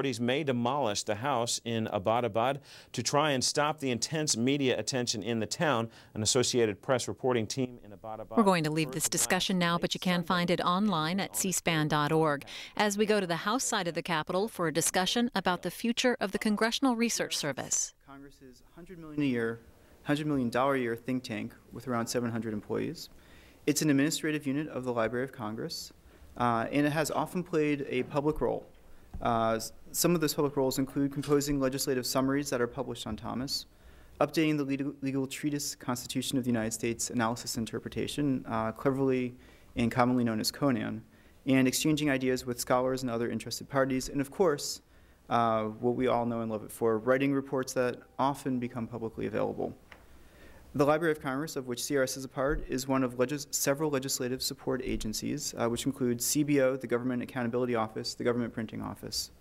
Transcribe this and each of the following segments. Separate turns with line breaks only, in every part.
authorities may demolish the house in Abbottabad to try and stop the intense media attention in the town. An Associated Press reporting team in Abbottabad.
We're going to leave this discussion now, but you can find it online at cspan.org as we go to the House side of the Capitol for a discussion about the future of the Congressional Research Service.
Congress's $100 million a year think tank with around 700 employees. It's an administrative unit of the Library of Congress, and it has often played a public role. Some of those public roles include composing legislative summaries that are published on Thomas, updating the legal treatise Constitution of the United States Analysis and Interpretation, cleverly and commonly known as Conan, and exchanging ideas with scholars and other interested parties, and of course, what we all know and love it for, writing reports that often become publicly available. The Library of Congress, of which CRS is a part, is one of several legislative support agencies, which include CBO, the Government Accountability Office, the Government Printing Office.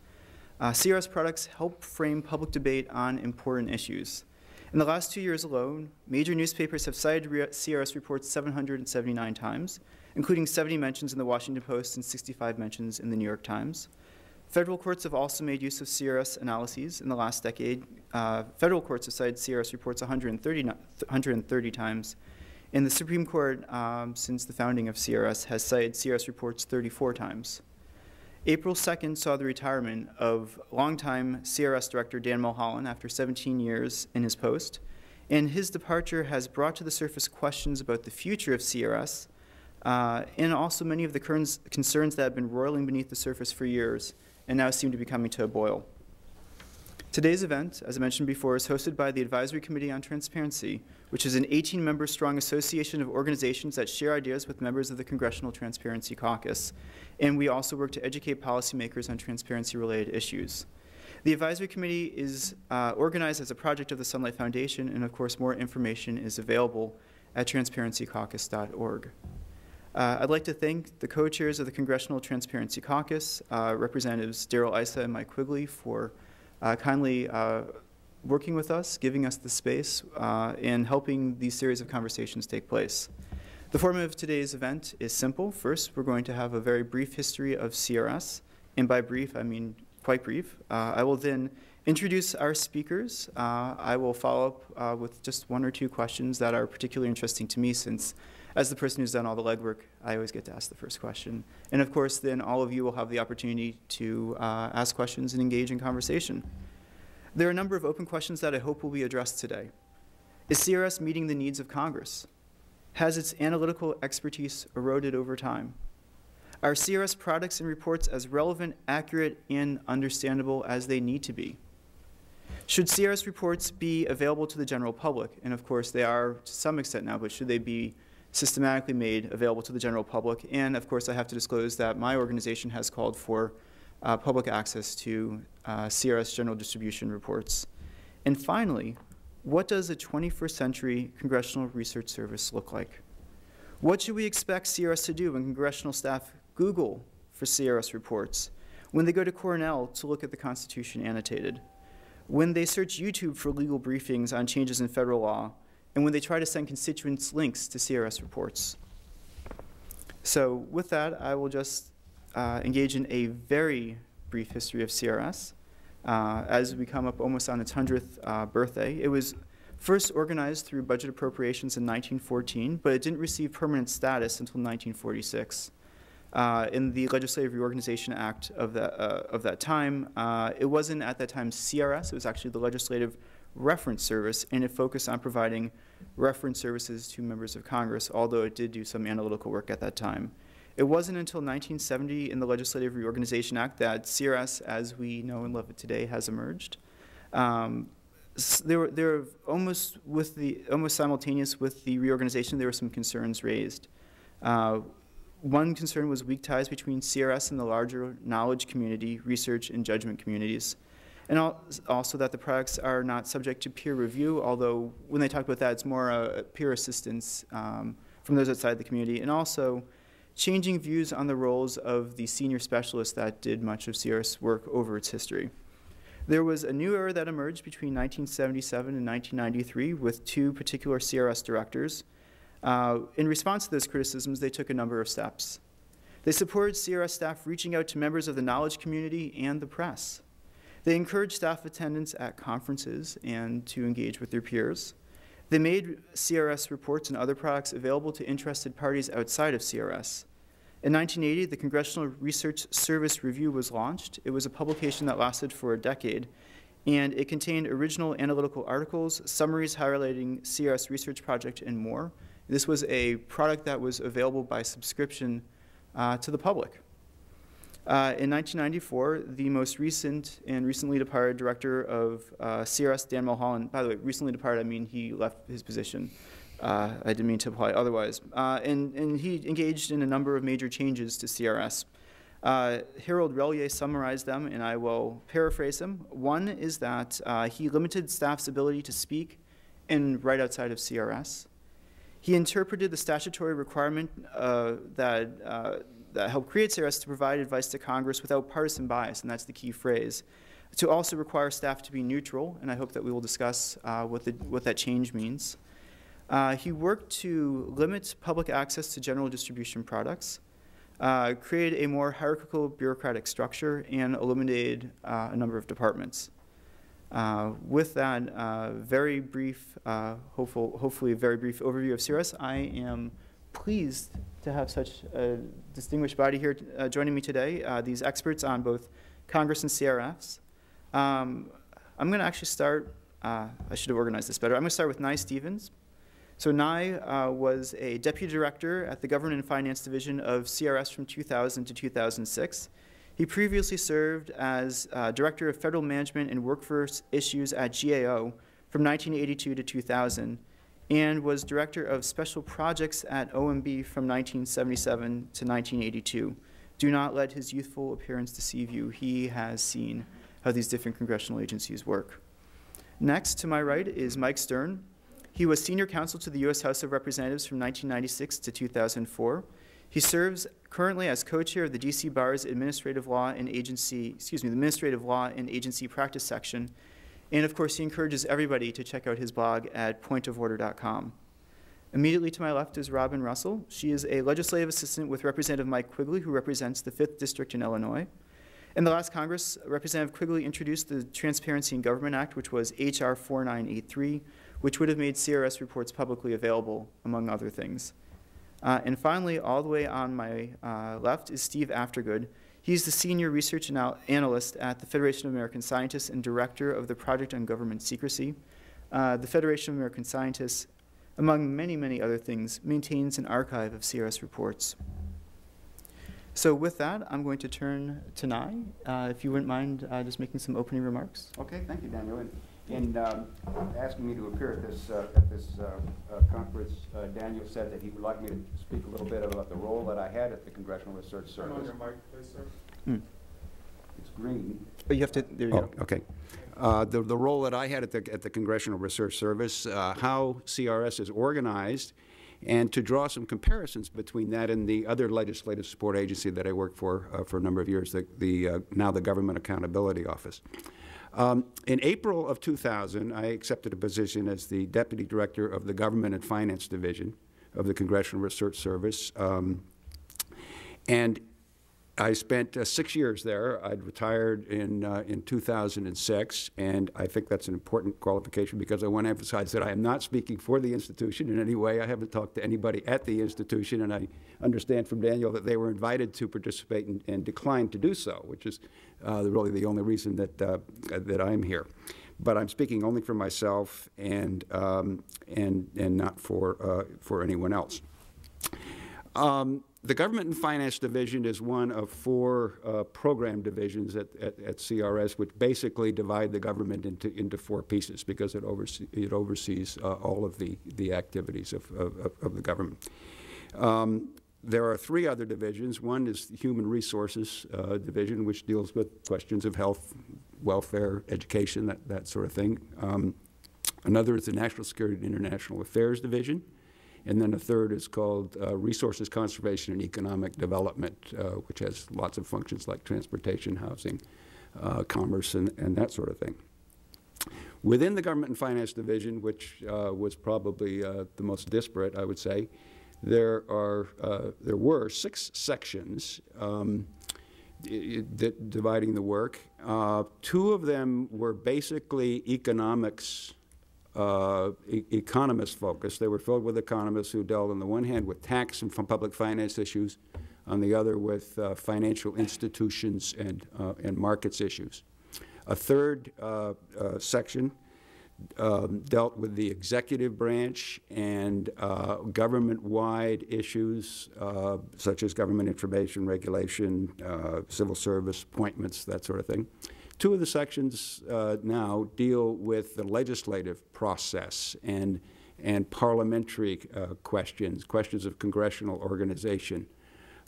CRS products help frame public debate on important issues. In the last 2 years alone, major newspapers have cited CRS reports 779 times, including 70 mentions in the Washington Post and 65 mentions in the New York Times. Federal courts have also made use of CRS analyses in the last decade. Federal courts have cited CRS reports 130 times, and the Supreme Court, since the founding of CRS, has cited CRS reports 34 times. April 2nd saw the retirement of longtime CRS Director Dan Mulholland after 17 years in his post, and his departure has brought to the surface questions about the future of CRS, and also many of the concerns that have been roiling beneath the surface for years and now seem to be coming to a boil. Today's event, as I mentioned before, is hosted by the Advisory Committee on Transparency, which is an 18-member strong association of organizations that share ideas with members of the Congressional Transparency Caucus. And we also work to educate policymakers on transparency-related issues. The Advisory Committee is organized as a project of the Sunlight Foundation, and of course more information is available at transparencycaucus.org. I'd like to thank the co-chairs of the Congressional Transparency Caucus, Representatives Darrell Issa and Mike Quigley, for kindly working with us, giving us the space, and helping these series of conversations take place. The format of today's event is simple. First, we're going to have a very brief history of CRS, and by brief, I mean quite brief. I will then introduce our speakers. I will follow up with just one or two questions that are particularly interesting to me, since as the person who's done all the legwork, I always get to ask the first question. And of course, then all of you will have the opportunity to ask questions and engage in conversation. There are a number of open questions that I hope will be addressed today. Is CRS meeting the needs of Congress? Has its analytical expertise eroded over time? Are CRS products and reports as relevant, accurate, and understandable as they need to be? Should CRS reports be available to the general public? And of course, they are to some extent now, but should they be systematically made available to the general public? And of course, I have to disclose that my organization has called for public access to CRS general distribution reports. And finally, what does a 21st century Congressional Research Service look like? What should we expect CRS to do when congressional staff Google for CRS reports, when they go to Cornell to look at the Constitution annotated, when they search YouTube for legal briefings on changes in federal law, and when they try to send constituents links to CRS reports? So with that, I will just engage in a very brief history of CRS as we come up almost on its 100th birthday. It was first organized through budget appropriations in 1914, but it didn't receive permanent status until 1946. In the Legislative Reorganization Act of that time, it wasn't at that time CRS, it was actually the Legislative Reference Service, and it focused on providing reference services to members of Congress, although it did do some analytical work at that time. It wasn't until 1970 in the Legislative Reorganization Act that CRS, as we know and love it today, has emerged. There were almost simultaneous with the reorganization, there were some concerns raised. One concern was weak ties between CRS and the larger knowledge community, research, and judgment communities. And also that the products are not subject to peer review, although when they talk about that, it's more a peer assistance from those outside the community. And also changing views on the roles of the senior specialists that did much of CRS work over its history. There was a new era that emerged between 1977 and 1993 with two particular CRS directors. In response to those criticisms, they took a number of steps. They supported CRS staff reaching out to members of the knowledge community and the press. They encouraged staff attendance at conferences and to engage with their peers. They made CRS reports and other products available to interested parties outside of CRS. In 1980, the Congressional Research Service Review was launched. It was a publication that lasted for a decade, and it contained original analytical articles, summaries highlighting CRS research project, and more. This was a product that was available by subscription to the public. In 1994, the most recent and recently departed director of CRS, Dan Mulholland, by the way, recently departed, I mean he left his position. I didn't mean to imply otherwise. And he engaged in a number of major changes to CRS. Harold Relier summarized them, and I will paraphrase him. One is that he limited staff's ability to speak and write outside of CRS. He interpreted the statutory requirement that helped create CRS to provide advice to Congress without partisan bias, and that's the key phrase, to also require staff to be neutral, and I hope that we will discuss what that change means. He worked to limit public access to general distribution products, created a more hierarchical bureaucratic structure, and eliminated a number of departments. With that very brief, hopefully a very brief overview of CRS, I am pleased to have such a distinguished body here joining me today, these experts on both Congress and CRS. I'm going to actually start, I should have organized this better. I'm going to start with Nye Stevens. So Nye was a deputy director at the Government and Finance Division of CRS from 2000 to 2006. He previously served as Director of Federal Management and Workforce Issues at GAO from 1982 to 2000, and was Director of Special Projects at OMB from 1977 to 1982. Do not let his youthful appearance deceive you. He has seen how these different congressional agencies work. Next, to my right, is Mike Stern. He was Senior Counsel to the U.S. House of Representatives from 1996 to 2004. He serves currently as co-chair of the D.C. Bar's Administrative Law and Agency Practice Section. And of course, he encourages everybody to check out his blog at pointoforder.com. Immediately to my left is Robin Russell. She is a legislative assistant with Representative Mike Quigley, who represents the 5th District in Illinois. In the last Congress, Representative Quigley introduced the Transparency in Government Act, which was H.R. 4983, which would have made CRS reports publicly available, among other things. And finally, all the way on my left is Steve Aftergood. He's the Senior Research Analyst at the Federation of American Scientists and Director of the Project on Government Secrecy. The Federation of American Scientists, among many, many other things, maintains an archive of CRS reports. So with that, I'm going to turn to Nye, if you wouldn't mind just making some opening remarks.
Okay, thank you, Daniel. And asking me to appear at this conference, Daniel said that he would like me to speak a little bit about the role that I had at the Congressional Research Service.
Turn on your mic, please, sir.
It's green.
Oh, you have to, there you go.
Okay. The role that I had at the Congressional Research Service, how CRS is organized, and to draw some comparisons between that and the other legislative support agency that I worked for a number of years, now the Government Accountability Office. In April of 2000, I accepted a position as the Deputy Director of the Government and Finance Division of the Congressional Research Service. And I spent 6 years there. I'd retired in 2006, and I think that's an important qualification because I want to emphasize that I am not speaking for the institution in any way. I haven't talked to anybody at the institution, and I understand from Daniel that they were invited to participate and declined to do so, which is really the only reason that I'm here. But I'm speaking only for myself and not for anyone else. The Government and Finance Division is one of 4 program divisions at CRS, which basically divide the government into 4 pieces because it oversees all of the activities of the government. There are 3 other divisions. One is the Human Resources Division, which deals with questions of health, welfare, education, that sort of thing. Another is the National Security and International Affairs Division. And then a third is called Resources Conservation and Economic Development, which has lots of functions like transportation, housing, commerce, and that sort of thing. Within the Government and Finance Division, which was probably the most disparate, I would say, there were 6 sections. dividing the work. Two of them were basically economics, economist focused. They were filled with economists who dealt on the one hand with tax and public finance issues, on the other with financial institutions and markets issues. A third section dealt with the executive branch and government-wide issues such as government information regulation, civil service appointments, that sort of thing. Two of the sections now deal with the legislative process and parliamentary questions of congressional organization.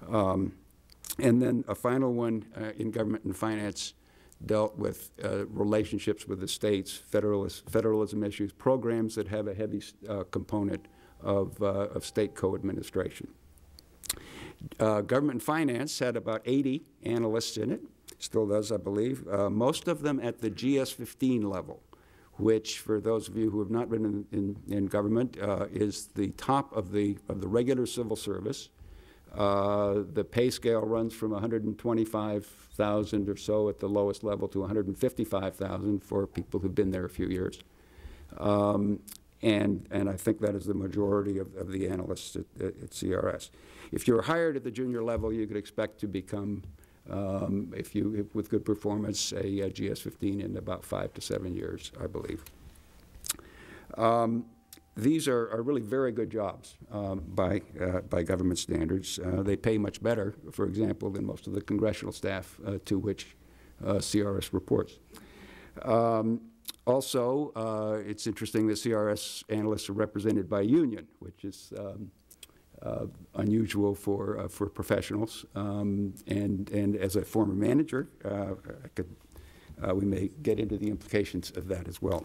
And then a final one in government and finance dealt with relationships with the states, federalism issues, programs that have a heavy component of state co-administration. Government and finance had about 80 analysts in it, still does, I believe, most of them at the GS-15 level, which, for those of you who have not been in government, is the top of the regular civil service. The pay scale runs from 125,000 or so at the lowest level to 155,000 for people who've been there a few years. And I think that is the majority of the analysts at CRS. If you're hired at the junior level, you could expect to become, with good performance, a GS-15 in about 5 to 7 years, I believe. These are really very good jobs by government standards. They pay much better, for example, than most of the congressional staff to which CRS reports. Also, it's interesting that CRS analysts are represented by union, which is unusual for professionals. And as a former manager, we may get into the implications of that as well.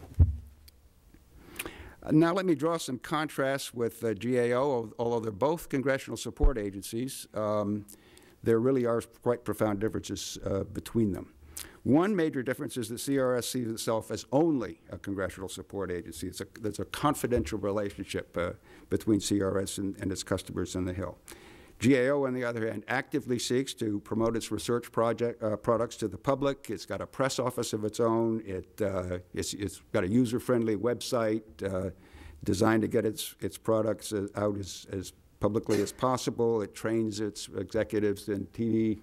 Now let me draw some contrasts with GAO. Although they're both congressional support agencies, there really are quite profound differences between them. One major difference is that CRS sees itself as only a congressional support agency. There's a confidential relationship between CRS and its customers in the Hill. GAO, on the other hand, actively seeks to promote its research products to the public. It's got a press office of its own. It's got a user-friendly website designed to get its products out as publicly as possible. It trains its executives in TV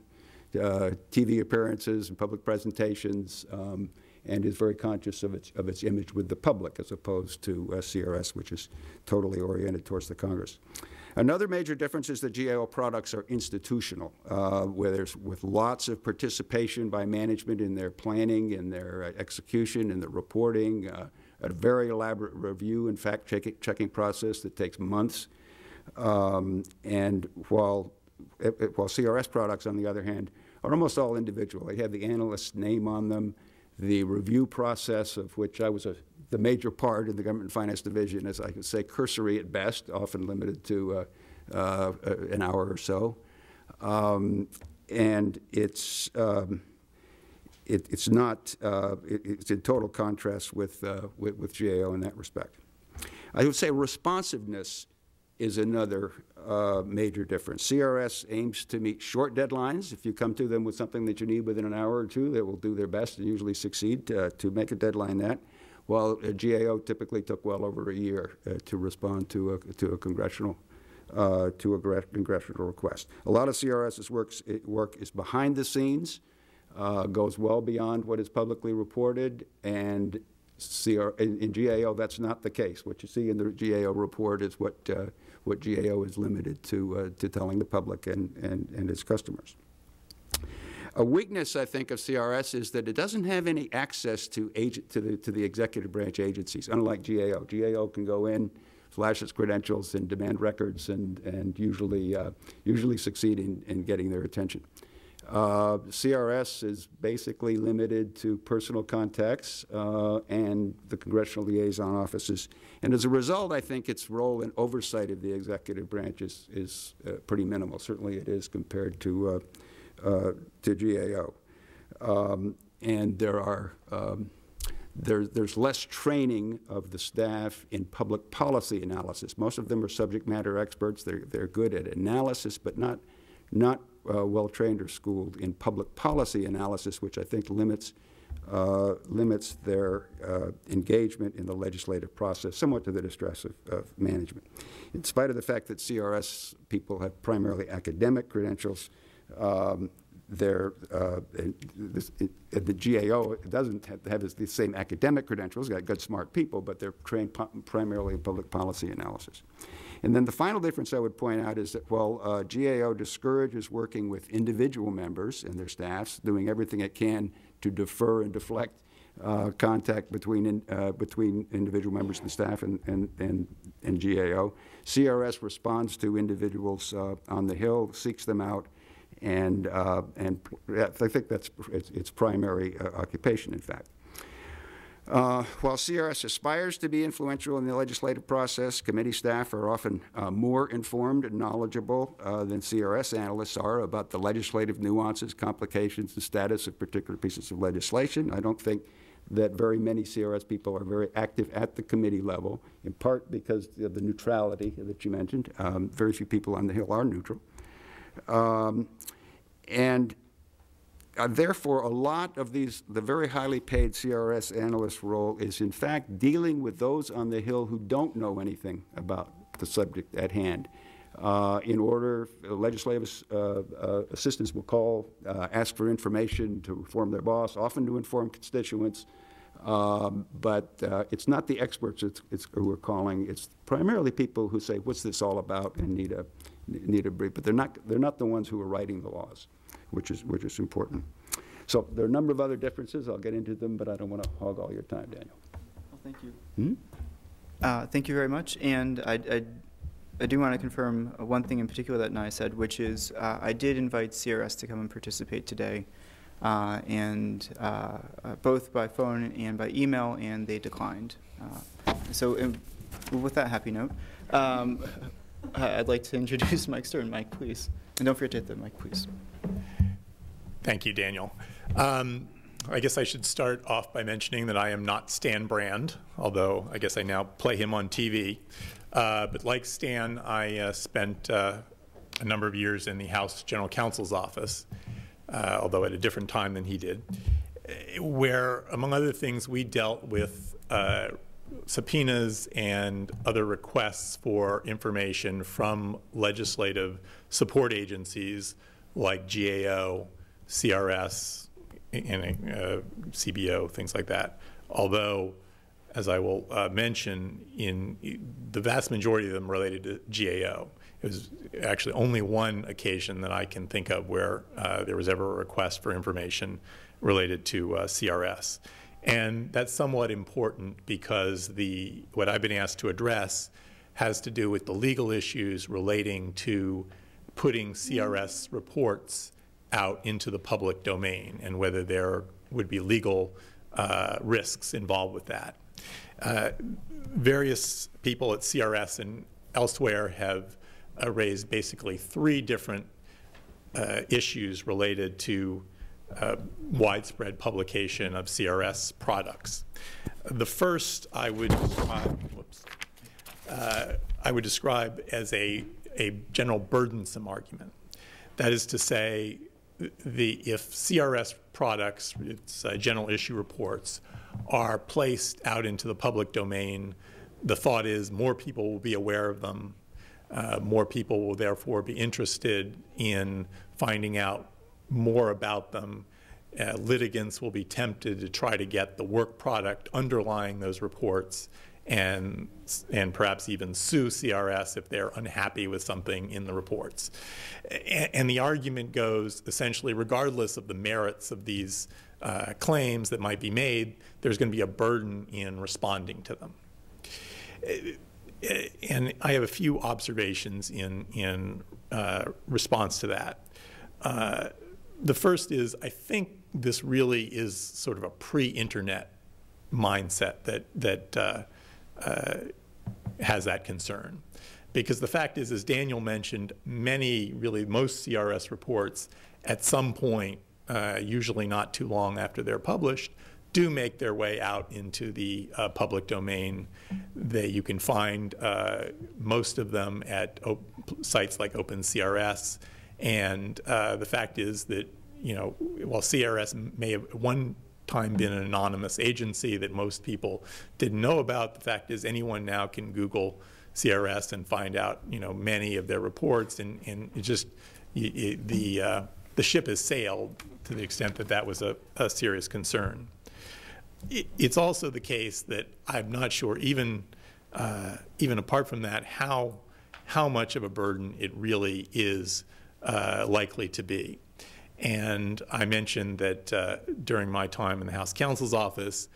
appearances and public presentations, and is very conscious of its image with the public, as opposed to CRS, which is totally oriented towards the Congress. Another major difference is that GAO products are institutional, with lots of participation by management in their planning, in their execution, in the reporting, a very elaborate review and fact-checking process that takes months. And while CRS products, on the other hand, are almost all individual. They have the analyst's name on them. The review process, of which I was the major part in the Government and Finance Division, is, I could say, cursory at best, often limited to an hour or so. And it's in total contrast with GAO in that respect. I would say responsiveness is another major difference. CRS aims to meet short deadlines. If you come to them with something that you need within an hour or two, they will do their best and usually succeed to make a deadline that, while GAO typically took well over a year to respond to a congressional request. A lot of CRS's work is behind the scenes, goes well beyond what is publicly reported, and in GAO, that's not the case. What you see in the GAO report is what GAO is limited to telling the public and its customers. A weakness, I think, of CRS is that it doesn't have any access to the executive branch agencies, unlike GAO. GAO can go in, flash its credentials, and demand records, and usually succeed in getting their attention. CRS is basically limited to personal contacts and the congressional liaison offices. And as a result, I think its role in oversight of the executive branch is pretty minimal. Certainly it is compared to GAO. And there's less training of the staff in public policy analysis. Most of them are subject matter experts. They're good at analysis, but not well-trained or schooled in public policy analysis, which I think limits their engagement in the legislative process, somewhat to the distress of management. In spite of the fact that CRS people have primarily academic credentials, the GAO doesn't have the same academic credentials. Got good, smart people, but they're trained primarily in public policy analysis. And then the final difference I would point out is that while GAO discourages working with individual members and their staffs, doing everything it can to defer and deflect contact between individual members of the staff and GAO, CRS responds to individuals on the Hill, seeks them out, and I think that's its primary occupation, in fact. While CRS aspires to be influential in the legislative process, committee staff are often more informed and knowledgeable than CRS analysts are about the legislative nuances, complications, and status of particular pieces of legislation. I don't think that very many CRS people are very active at the committee level, in part because of the neutrality that you mentioned. Very few people on the Hill are neutral. Therefore, a lot of the very highly paid CRS analyst role is, in fact, dealing with those on the Hill who don't know anything about the subject at hand. In order, legislative assistants will call, ask for information to inform their boss, often to inform constituents. But it's not the experts who we're calling. It's primarily people who say, "What's this all about?" and need a brief. But they're not the ones who are writing the laws, which is important. So there are a number of other differences. I'll get into them, but I don't want to hog all your time, Daniel.
Well, thank you. Thank you very much. And I do want to confirm one thing in particular that Nye said, which is I did invite CRS to come and participate today, both by phone and by email, and they declined. So with that happy note, I'd like to introduce Mike Stern. Mike, please. And don't forget to hit the mic, please.
Thank you, Daniel. I guess I should start off by mentioning that I am not Stan Brand, although I guess I now play him on TV. But like Stan, I spent a number of years in the House General Counsel's office, although at a different time than he did, where, among other things, we dealt with subpoenas and other requests for information from legislative support agencies like GAO, CRS, and CBO, things like that. Although, as I will mention, in the vast majority of them related to GAO. It was actually only one occasion that I can think of where there was ever a request for information related to CRS. And that's somewhat important because what I've been asked to address has to do with the legal issues relating to putting CRS reports out into the public domain and whether there would be legal risks involved with that. Various people at CRS and elsewhere have raised basically 3 different issues related to widespread publication of CRS products. The first I would describe as a general burdensome argument. That is to say, if CRS products, its general issue reports, are placed out into the public domain, the thought is more people will be aware of them. More people will therefore be interested in finding out more about them. Litigants will be tempted to try to get the work product underlying those reports and perhaps even sue CRS if they're unhappy with something in the reports. And the argument goes essentially, regardless of the merits of these claims that might be made, there's going to be a burden in responding to them. And I have a few observations in response to that. The first is, I think this really is sort of a pre-internet mindset that has that concern. Because the fact is, as Daniel mentioned, most CRS reports at some point, usually not too long after they're published, do make their way out into the public domain. You can find most of them at sites like OpenCRS And the fact is that, while CRS may have at one time been an anonymous agency that most people didn't know about, the fact is anyone now can Google CRS and find out, many of their reports, and it just, the ship has sailed to the extent that that was a serious concern. It's also the case that I'm not sure, even apart from that, how much of a burden it really is likely to be. And I mentioned that during my time in the House Counsel's office,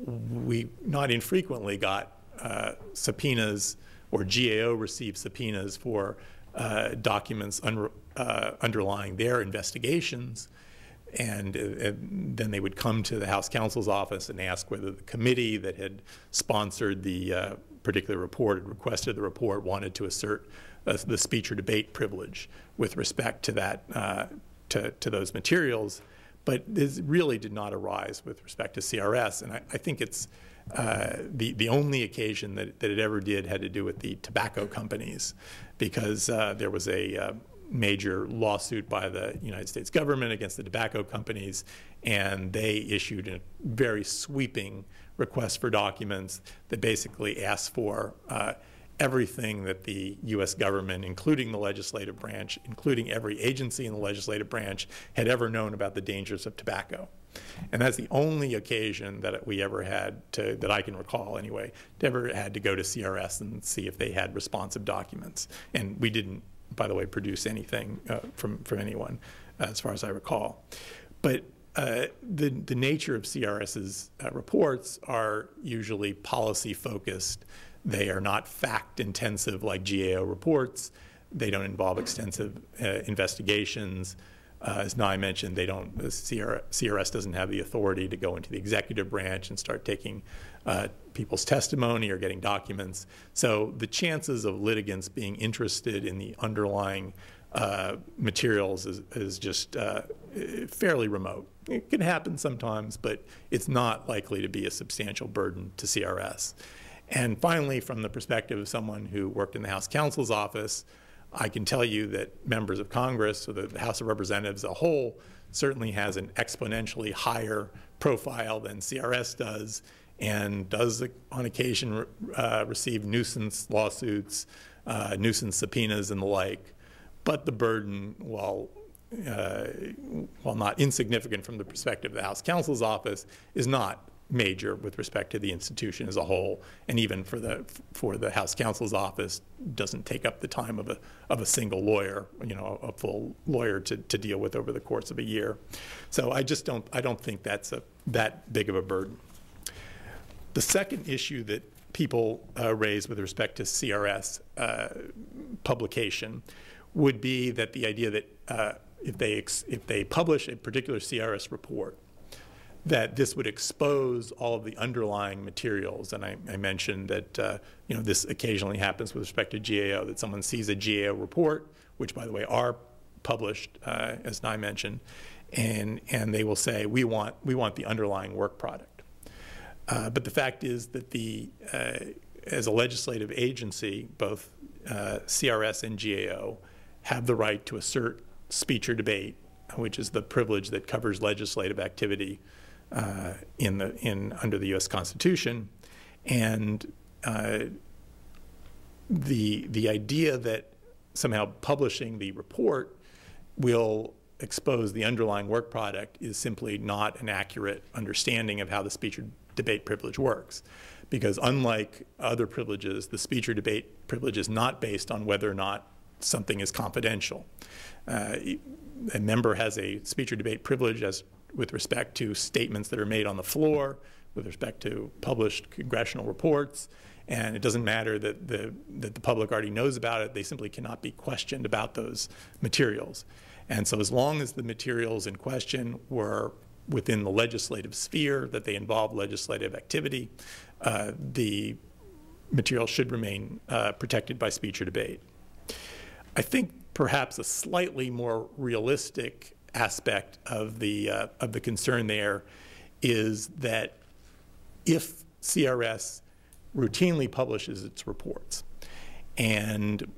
we not infrequently got subpoenas, or GAO received subpoenas for documents underlying their investigations. And then they would come to the House Counsel's office and ask whether the committee that had sponsored the particular report, had requested the report, wanted to assert the speech or debate privilege with respect to that, to those materials. But this really did not arise with respect to CRS. And I think it's the only occasion that it ever did had to do with the tobacco companies, because there was a major lawsuit by the United States government against the tobacco companies, and they issued a very sweeping request for documents that basically asked for everything that the U.S. government, including the legislative branch, including every agency in the legislative branch, had ever known about the dangers of tobacco. And that's the only occasion that we ever had to, that I can recall anyway, ever had to go to CRS and see if they had responsive documents. And we didn't, by the way, produce anything from anyone, as far as I recall. But the nature of CRS's reports are usually policy-focused. They are not fact-intensive like GAO reports. They don't involve extensive investigations. As Nye mentioned, CRS doesn't have the authority to go into the executive branch and start taking people's testimony or getting documents. So the chances of litigants being interested in the underlying materials is just fairly remote. It can happen sometimes, but it's not likely to be a substantial burden to CRS. And finally, from the perspective of someone who worked in the House Counsel's office, I can tell you that members of Congress, or the House of Representatives as a whole, certainly has an exponentially higher profile than CRS does, and does on occasion receive nuisance lawsuits, nuisance subpoenas and the like. But the burden, while not insignificant from the perspective of the House Counsel's office, is not major with respect to the institution as a whole, and even for the House Counsel's office doesn't take up the time of a single lawyer, a full lawyer to deal with over the course of a year. So I don't think that's that big of a burden. The second issue that people raise with respect to CRS publication would be that the idea that if they publish a particular CRS report, that this would expose all of the underlying materials. And I mentioned that this occasionally happens with respect to GAO, that someone sees a GAO report, which, by the way, are published, as Nye mentioned, and they will say, we want the underlying work product. But the fact is that as a legislative agency, both CRS and GAO have the right to assert speech or debate, which is the privilege that covers legislative activity under the U.S. Constitution, and the idea that somehow publishing the report will expose the underlying work product is simply not an accurate understanding of how the speech or debate privilege works, because unlike other privileges, the speech or debate privilege is not based on whether or not something is confidential. A member has a speech or debate privilege with respect to statements that are made on the floor, with respect to published congressional reports, and it doesn't matter that the public already knows about it. They simply cannot be questioned about those materials. And so as long as the materials in question were within the legislative sphere, that they involve legislative activity, the material should remain protected by speech or debate. I think perhaps a slightly more realistic aspect of the concern there is that if CRS routinely publishes its reports and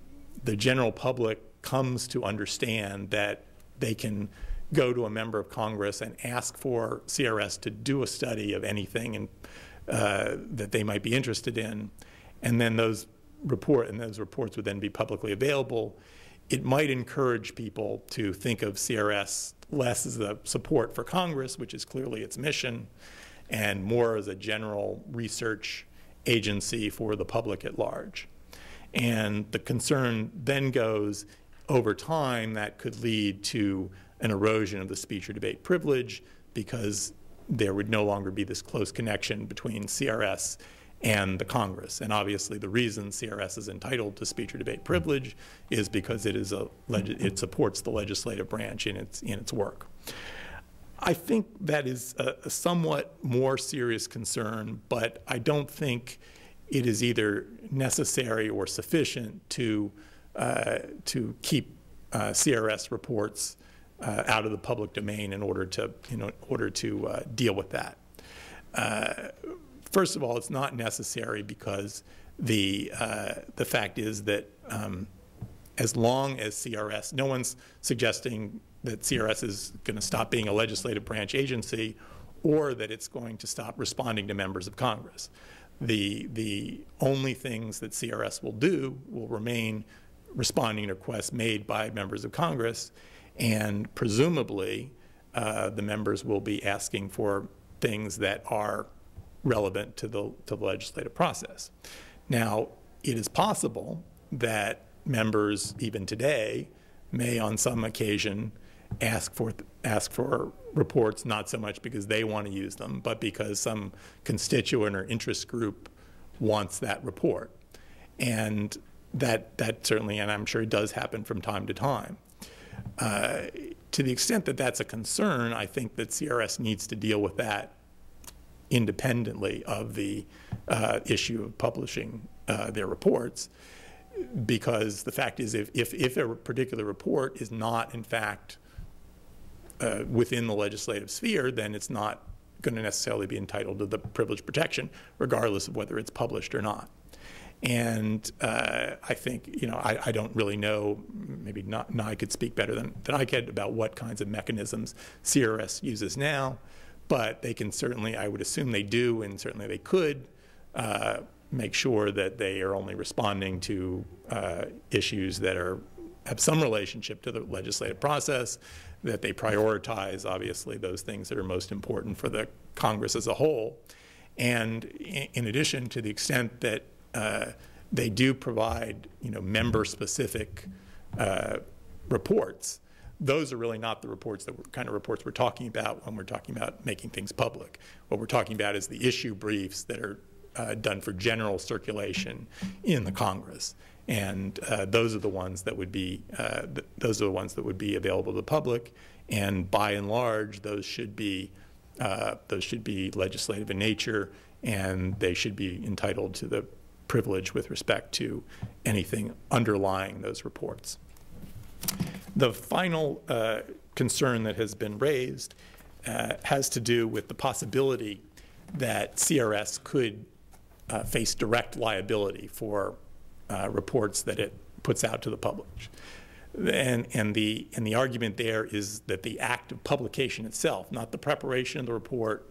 the general public comes to understand that they can go to a member of Congress and ask for CRS to do a study of anything that they might be interested in, and then those reports would then be publicly available, it might encourage people to think of CRS less as a support for Congress, which is clearly its mission, and more as a general research agency for the public at large. And the concern then goes, over time, that could lead to an erosion of the speech or debate privilege, because there would no longer be this close connection between CRS and the Congress. And obviously the reason CRS is entitled to speech or debate privilege is because it supports the legislative branch in its work. I think that is a somewhat more serious concern, but I don't think it is either necessary or sufficient to keep CRS reports out of the public domain in order to deal with that. First of all, it's not necessary because the fact is that as long as CRS, no one's suggesting that CRS is going to stop being a legislative branch agency or that it's going to stop responding to members of Congress. The only things that CRS will do will remain responding to requests made by members of Congress, and presumably the members will be asking for things that are relevant to the legislative process. Now, it is possible that members, even today, may on some occasion ask for reports, not so much because they want to use them, but because some constituent or interest group wants that report. And that certainly, and I'm sure it does happen from time to time. To the extent that that's a concern, I think that CRS needs to deal with that independently of the issue of publishing their reports, because the fact is if a particular report is not in fact within the legislative sphere, then it's not going to necessarily be entitled to the privilege protection, regardless of whether it's published or not. And I think, I don't really know, maybe Nye could speak better than I could about what kinds of mechanisms CRS uses now, but they can certainly, I would assume they do, and certainly they could make sure that they are only responding to issues that have some relationship to the legislative process, that they prioritize, obviously, those things that are most important for the Congress as a whole. And in addition, to the extent that they do provide, member-specific reports, those are really not the kind of reports we're talking about when we're talking about making things public. What we're talking about is the issue briefs that are done for general circulation in the Congress, and those are the ones that would be available to the public. And by and large, those should be legislative in nature, and they should be entitled to the privilege with respect to anything underlying those reports. The final concern that has been raised has to do with the possibility that CRS could face direct liability for reports that it puts out to the public. And the argument there is that the act of publication itself, not the preparation of the report,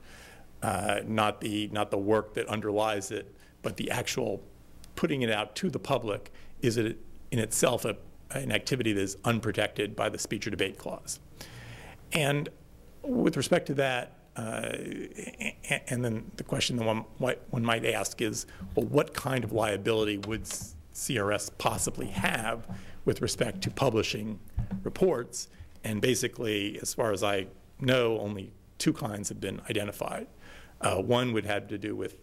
not the work that underlies it, but the actual putting it out to the public is in itself an activity that is unprotected by the speech or debate clause. And with respect to that, and then the question that one might ask is, well, what kind of liability would CRS possibly have with respect to publishing reports? And basically, as far as I know, only two kinds have been identified. One would have to do with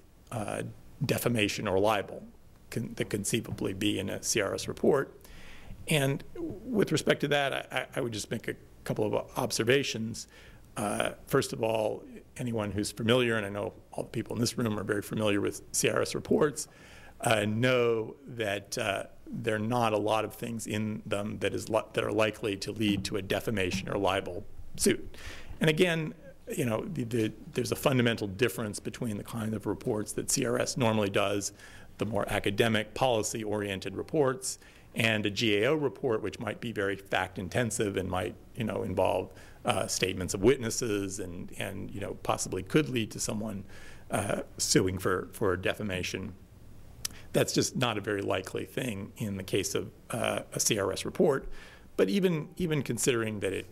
defamation or libel that conceivably be in a CRS report. And with respect to that, I would just make a couple of observations. First of all, anyone who's familiar, and I know all the people in this room are very familiar with CRS reports, know that there are not a lot of things in them that are likely to lead to a defamation or libel suit. And again, there's a fundamental difference between the kind of reports that CRS normally does, the more academic, policy-oriented reports, and a GAO report, which might be very fact-intensive and might, involve statements of witnesses and possibly could lead to someone suing for defamation. That's just not a very likely thing in the case of a CRS report. But even considering that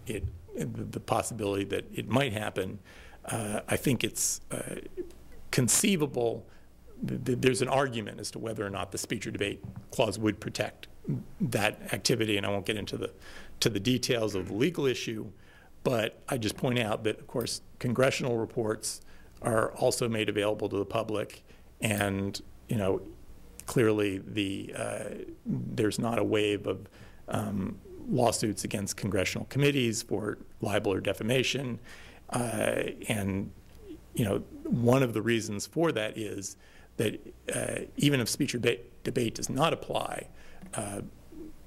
the possibility that it might happen, I think it's conceivable. There's an argument as to whether or not the speech or debate clause would protect that activity, and I won't get into the details of the legal issue. But I just point out that, of course, congressional reports are also made available to the public, and clearly there's not a wave of lawsuits against congressional committees for libel or defamation, and one of the reasons for that is that even if speech or debate does not apply,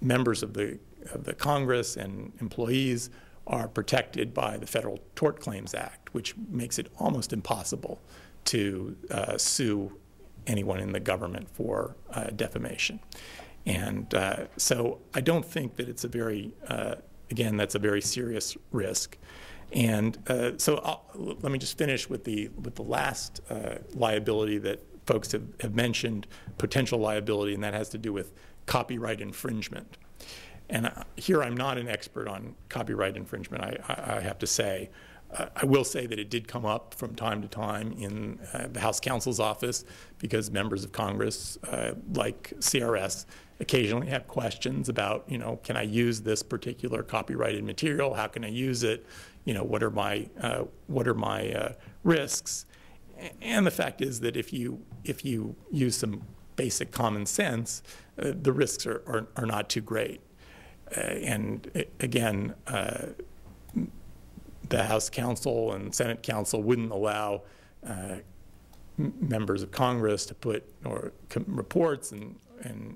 members of the Congress and employees are protected by the Federal Tort Claims Act, which makes it almost impossible to sue anyone in the government for defamation. And so I don't think that it's a very, again, that's a very serious risk. And so let me just finish with the last liability that folks have mentioned, potential liability, and that has to do with copyright infringement. And here I'm not an expert on copyright infringement, I have to say. I will say that it did come up from time to time in the House Counsel's office because members of Congress, like CRS, occasionally have questions about, can I use this particular copyrighted material? How can I use it? What are my risks? And the fact is that if you use some basic common sense, the risks are not too great. And again, the House Counsel and Senate Counsel wouldn't allow members of Congress to put reports and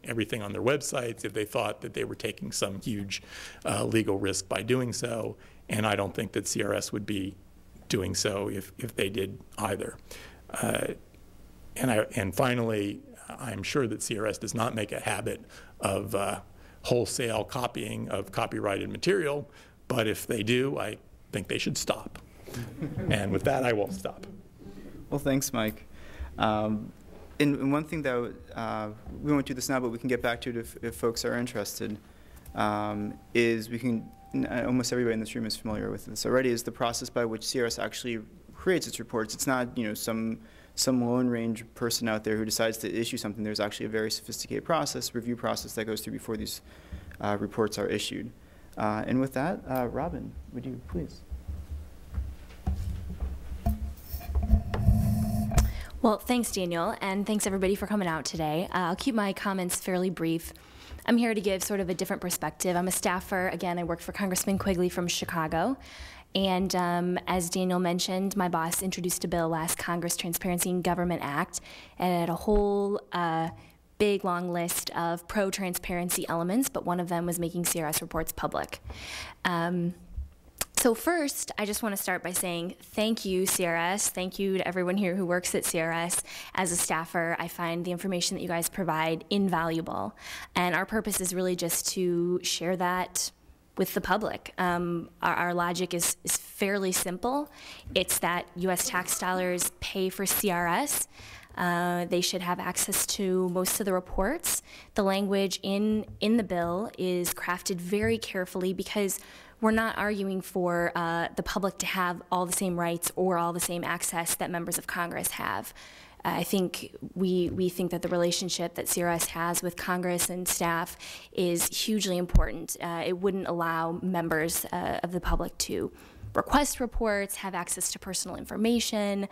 everything on their websites if they thought that they were taking some huge legal risk by doing so. And I don't think that CRS would be doing so if they did either. And finally, I'm sure that CRS does not make a habit of wholesale copying of copyrighted material, but if they do, I think they should stop. And with that, I will stop.
Well, thanks, Mike. And one thing that we won't do this now, but we can get back to it if folks are interested, is we can, almost everybody in this room is familiar with this already, is the process by which CRS actually creates its reports. It's not, some lone range person out there who decides to issue something. There's actually a very sophisticated review process that goes through before these reports are issued. And with that, Robin, would you please?
Well, thanks, Daniel, and thanks everybody for coming out today. I'll keep my comments fairly brief. I'm here to give sort of a different perspective. I'm a staffer. Again, I work for Congressman Quigley from Chicago. And as Daniel mentioned, my boss introduced a bill last Congress, Transparency in Government Act, and it had a whole big, long list of pro-transparency elements, but one of them was making CRS reports public. So first, I just want to start by saying thank you, CRS. Thank you to everyone here who works at CRS. As a staffer, I find the information that you guys provide invaluable. And our purpose is really just to share that with the public. Our logic is fairly simple. It's that U.S. tax dollars pay for CRS. They should have access to most of the reports. The language in the bill is crafted very carefully because we're not arguing for the public to have all the same rights or all the same access that members of Congress have. I think we think that the relationship that CRS has with Congress and staff is hugely important. It wouldn't allow members of the public to request reports, have access to personal information,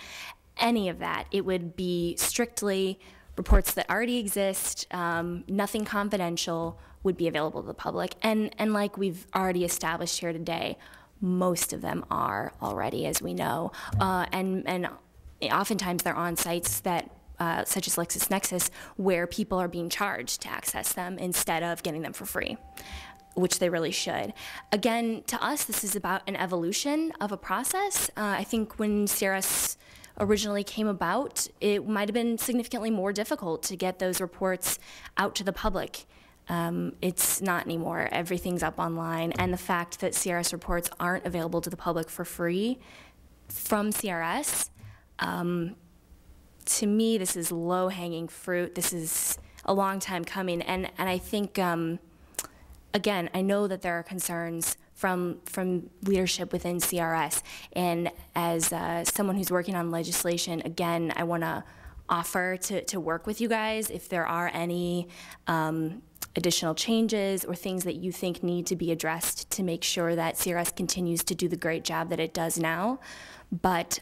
any of that. It would be strictly reports that already exist, nothing confidential would be available to the public. And like we've already established here today, most of them are already, as we know. And oftentimes they're on sites that, such as LexisNexis, where people are being charged to access them instead of getting them for free, which they really should. Again, to us, this is about an evolution of a process. I think when CRS originally came about, it might have been significantly more difficult to get those reports out to the public. It's not anymore. Everything's up online. And the fact that CRS reports aren't available to the public for free from CRS, to me, this is low-hanging fruit. This is a long time coming. And I think, again, I know that there are concerns from leadership within CRS. And as someone who's working on legislation, again, I want to offer to work with you guys if there are any additional changes or things that you think need to be addressed to make sure that CRS continues to do the great job that it does now. But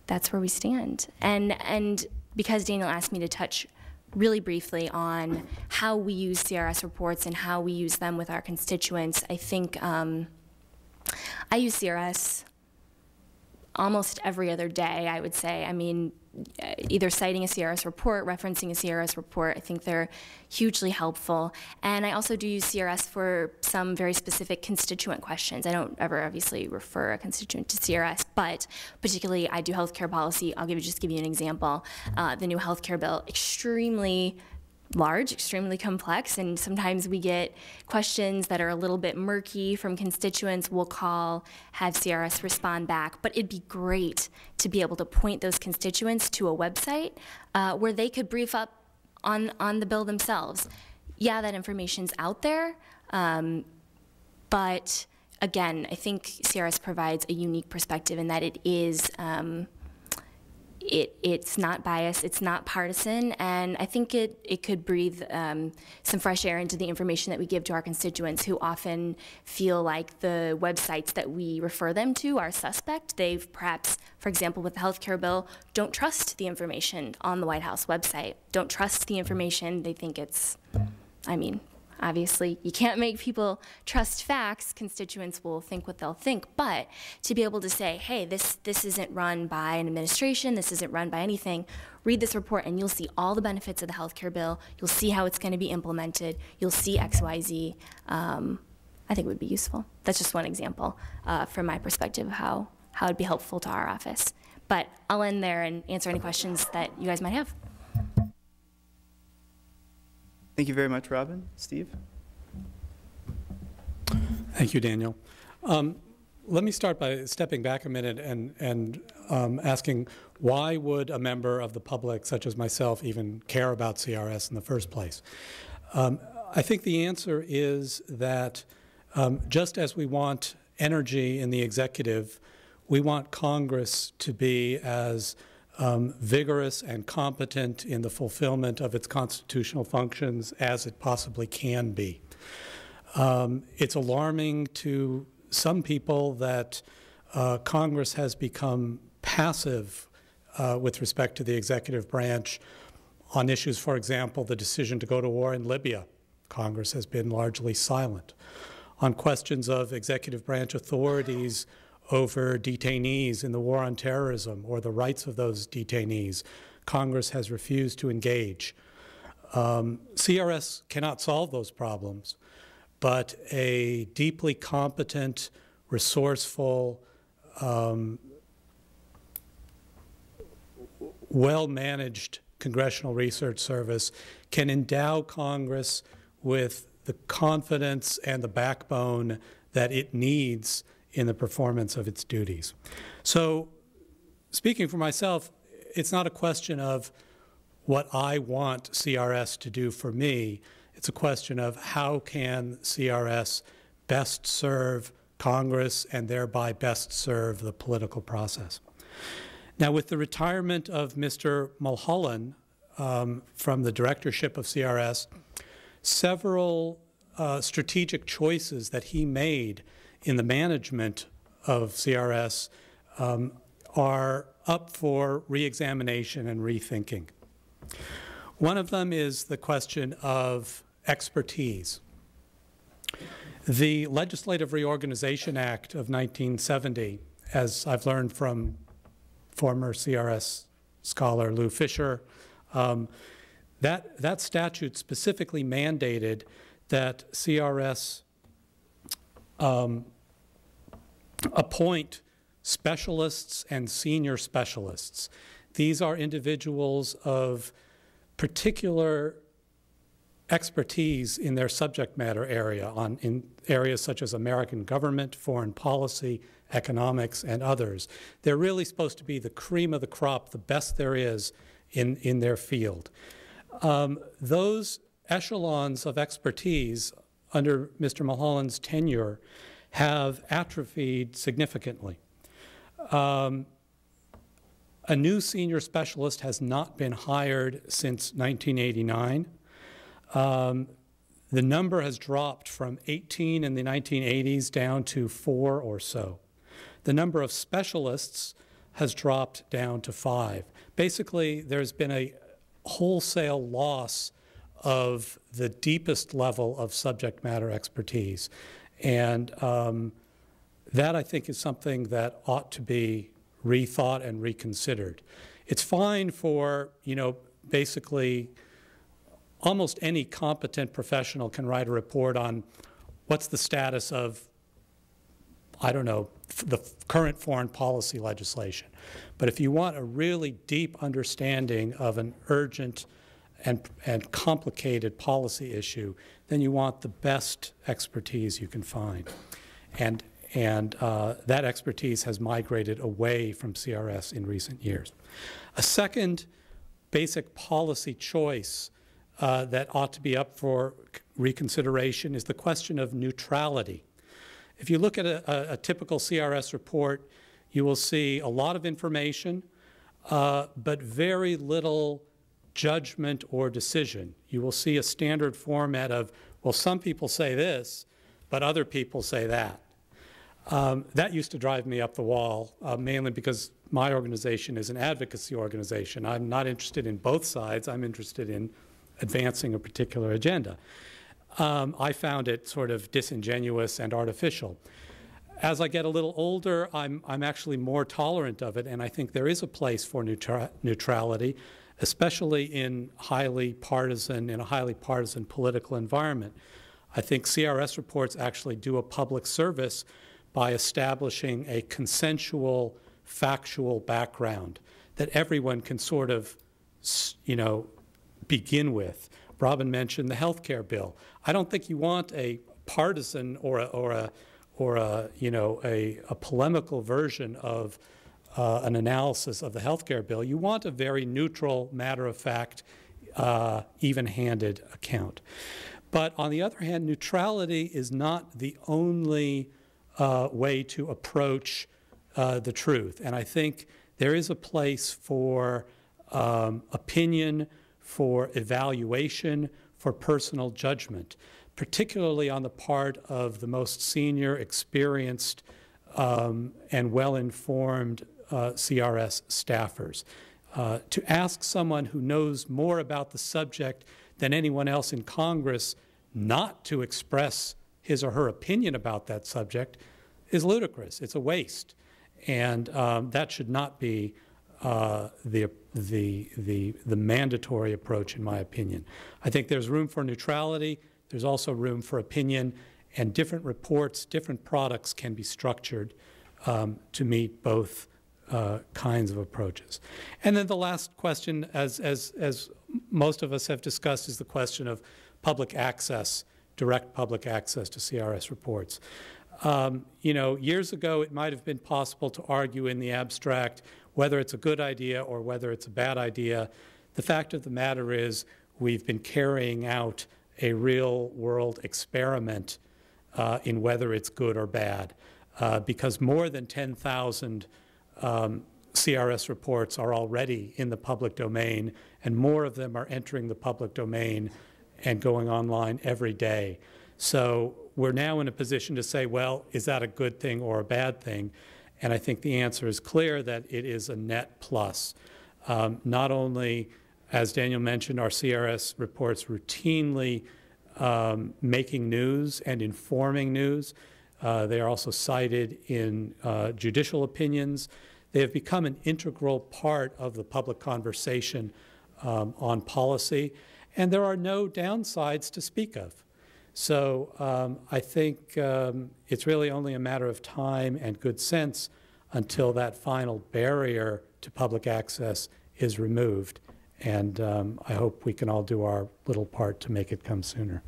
that's where we stand. And because Daniel asked me to touch really briefly on how we use CRS reports and how we use them with our constituents, I think I use CRS almost every other day, I would say. I mean, either citing a CRS report, referencing a CRS report, I think they're hugely helpful. And I also do use CRS for some very specific constituent questions. I don't ever obviously refer a constituent to CRS, but particularly I do healthcare policy. I'll just give you an example. The new healthcare bill, extremely large, extremely complex, and sometimes we get questions that are a little bit murky from constituents. We'll call, have CRS respond back, but it'd be great to be able to point those constituents to a website where they could brief up on the bill themselves. Yeah, that information's out there, but again, I think CRS provides a unique perspective in that it is it's not biased, it's not partisan, and I think it could breathe some fresh air into the information that we give to our constituents who often feel like the websites that we refer them to are suspect. They've perhaps, for example, with the healthcare bill, don't trust the information on the White House website, don't trust the information. They think it's, I mean, obviously, you can't make people trust facts. Constituents will think what they'll think. But to be able to say, hey, this isn't run by an administration, this isn't run by anything, read this report and you'll see all the benefits of the healthcare bill. You'll see how it's going to be implemented. You'll see X, Y, Z. I think it would be useful. That's just one example from my perspective of how it'd be helpful to our office. But I'll end there and answer any questions that you guys might have.
Thank you very much, Robin. Steve?
Thank you, Daniel. Let me start by stepping back a minute and asking, why would a member of the public, such as myself, even care about CRS in the first place? I think the answer is that just as we want energy in the executive, we want Congress to be as vigorous and competent in the fulfillment of its constitutional functions as it possibly can be. It's alarming to some people that Congress has become passive with respect to the executive branch on issues, for example, the decision to go to war in Libya. Congress has been largely silent. On questions of executive branch authorities over detainees in the war on terrorism or the rights of those detainees, Congress has refused to engage. CRS cannot solve those problems, but a deeply competent, resourceful, well-managed Congressional Research Service can endow Congress with the confidence and the backbone that it needs in the performance of its duties. So, speaking for myself, it's not a question of what I want CRS to do for me. It's a question of how can CRS best serve Congress and thereby best serve the political process. Now, with the retirement of Mr. Mulholland from the directorship of CRS, several strategic choices that he made in the management of CRS are up for reexamination and rethinking. One of them is the question of expertise. The Legislative Reorganization Act of 1970, as I've learned from former CRS scholar Lou Fisher, that statute specifically mandated that CRS appoint specialists and senior specialists. These are individuals of particular expertise in their subject matter area in areas such as American government, foreign policy, economics, and others. They're really supposed to be the cream of the crop, the best there is in their field. Those echelons of expertise under Mr. Mulholland's tenure have atrophied significantly. A new senior specialist has not been hired since 1989. The number has dropped from 18 in the 1980s down to 4 or so. The number of specialists has dropped down to 5. Basically, there's been a wholesale loss of the deepest level of subject matter expertise. And that, I think, is something that ought to be rethought and reconsidered. It's fine for, basically almost any competent professional can write a report on what's the status of, I don't know, the current foreign policy legislation. But if you want a really deep understanding of an urgent and complicated policy issue, then you want the best expertise you can find. And that expertise has migrated away from CRS in recent years. A second basic policy choice that ought to be up for reconsideration is the question of neutrality. If you look at a typical CRS report, you will see a lot of information, but very little judgment or decision. You will see a standard format of, well, some people say this, but other people say that. That used to drive me up the wall, mainly because my organization is an advocacy organization. I'm not interested in both sides. I'm interested in advancing a particular agenda. I found it sort of disingenuous and artificial. As I get a little older, I'm actually more tolerant of it, and I think there is a place for neutrality, especially in a highly partisan political environment. I think CRS reports actually do a public service by establishing a consensual, factual background that everyone can sort of, begin with. Robin mentioned the health care bill. I don't think you want a partisan or a polemical version of an analysis of the health care bill. You want a very neutral, matter-of-fact, even-handed account. But on the other hand, neutrality is not the only way to approach the truth. And I think there is a place for opinion, for evaluation, for personal judgment, particularly on the part of the most senior, experienced, and well-informed CRS staffers. To ask someone who knows more about the subject than anyone else in Congress not to express his or her opinion about that subject is ludicrous. It's a waste. And that should not be the mandatory approach, in my opinion. I think there's room for neutrality. There's also room for opinion. And different reports, different products can be structured to meet both kinds of approaches. And then the last question, as most of us have discussed, is the question of public access, direct public access to CRS reports. Years ago, it might have been possible to argue in the abstract whether it's a good idea or whether it's a bad idea. The fact of the matter is we've been carrying out a real-world experiment in whether it's good or bad, because more than 10,000 CRS reports are already in the public domain, and more of them are entering the public domain and going online every day. So we're now in a position to say, well, is that a good thing or a bad thing? And I think the answer is clear that it is a net plus. Not only, as Daniel mentioned, are CRS reports routinely making news and informing news. They are also cited in judicial opinions. They have become an integral part of the public conversation on policy, and there are no downsides to speak of. So I think it's really only a matter of time and good sense until that final barrier to public access is removed. and I hope we can all do our little part to make it come sooner.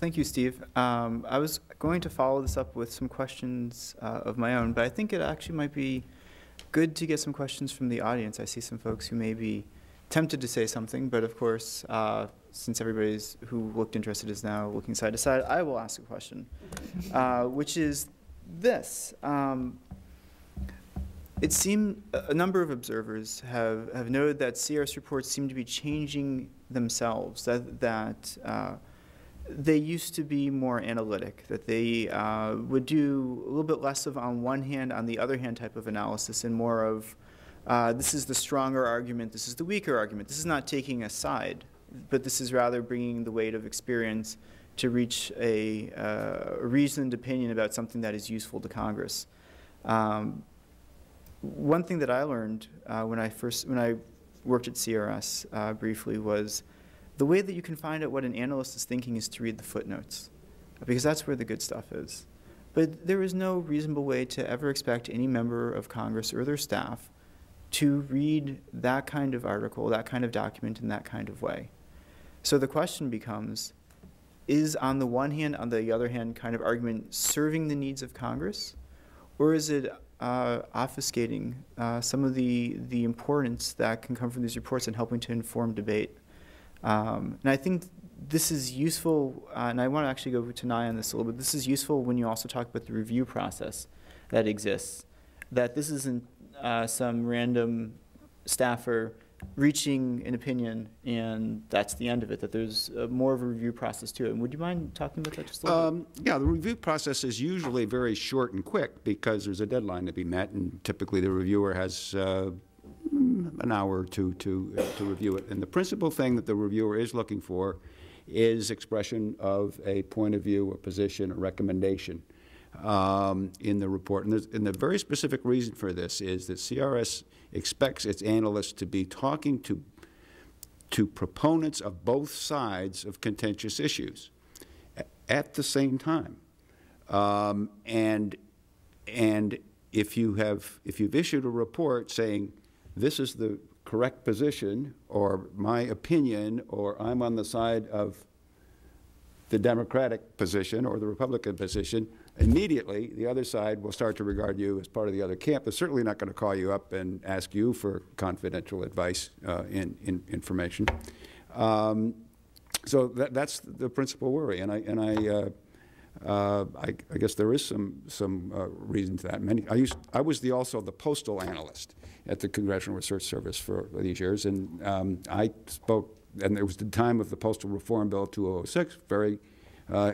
Thank you, Steve. I was going to follow this up with some questions of my own, but I think it actually might be good to get some questions from the audience. I see some folks who may be tempted to say something, but of course, since everybody's who looked interested is now looking side to side, I will ask a question, which is this. It seemed a number of observers have noted that CRS reports seem to be changing themselves, that they used to be more analytic, that they would do a little bit less of on one hand, on the other hand type of analysis, and more of this is the stronger argument, this is the weaker argument. This is not taking a side, but this is rather bringing the weight of experience to reach a reasoned opinion about something that is useful to Congress. One thing that I learned when I worked at CRS briefly was the way that you can find out what an analyst is thinking is to read the footnotes, because that's where the good stuff is. But there is no reasonable way to ever expect any member of Congress or their staff to read that kind of article, that kind of document in that kind of way. So the question becomes, is on the one hand, on the other hand kind of argument serving the needs of Congress, or is it obfuscating some of the importance that can come from these reports and helping to inform debate? And I think this is useful, and I want to actually go to Nye on this a little bit. This is useful when you also talk about the review process that exists, that this isn't some random staffer reaching an opinion and that's the end of it, that there's more of a review process to it. And would you mind talking about that just a little bit?
Yeah, the review process is usually very short and quick because there's a deadline to be met, and typically the reviewer has an hour or two to review it. And the principal thing that the reviewer is looking for is expression of a point of view, a position, a recommendation in the report. And the very specific reason for this is that CRS expects its analysts to be talking to proponents of both sides of contentious issues at the same time. And if you've issued a report saying this is the correct position, or my opinion, or I'm on the side of the Democratic position or the Republican position, immediately the other side will start to regard you as part of the other camp. They're certainly not going to call you up and ask you for confidential advice in information. So that's the principal worry, and I guess there is some reason to that. I was also the postal analyst at the Congressional Research Service for these years, and I spoke, and it was the time of the Postal Reform Bill 2006, very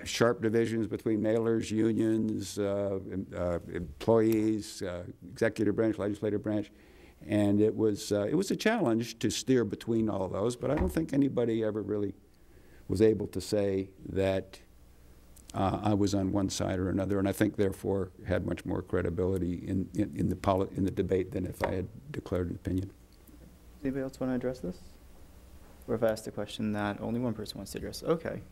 sharp divisions between mailers, unions, employees, executive branch, legislative branch, and it was a challenge to steer between all of those, but I don't think anybody ever really was able to say that I was on one side or another, and I think therefore had much more credibility in the debate than if I had declared an opinion.
Does anybody else want to address this? Or if I asked a question that only one person wants to address? Okay.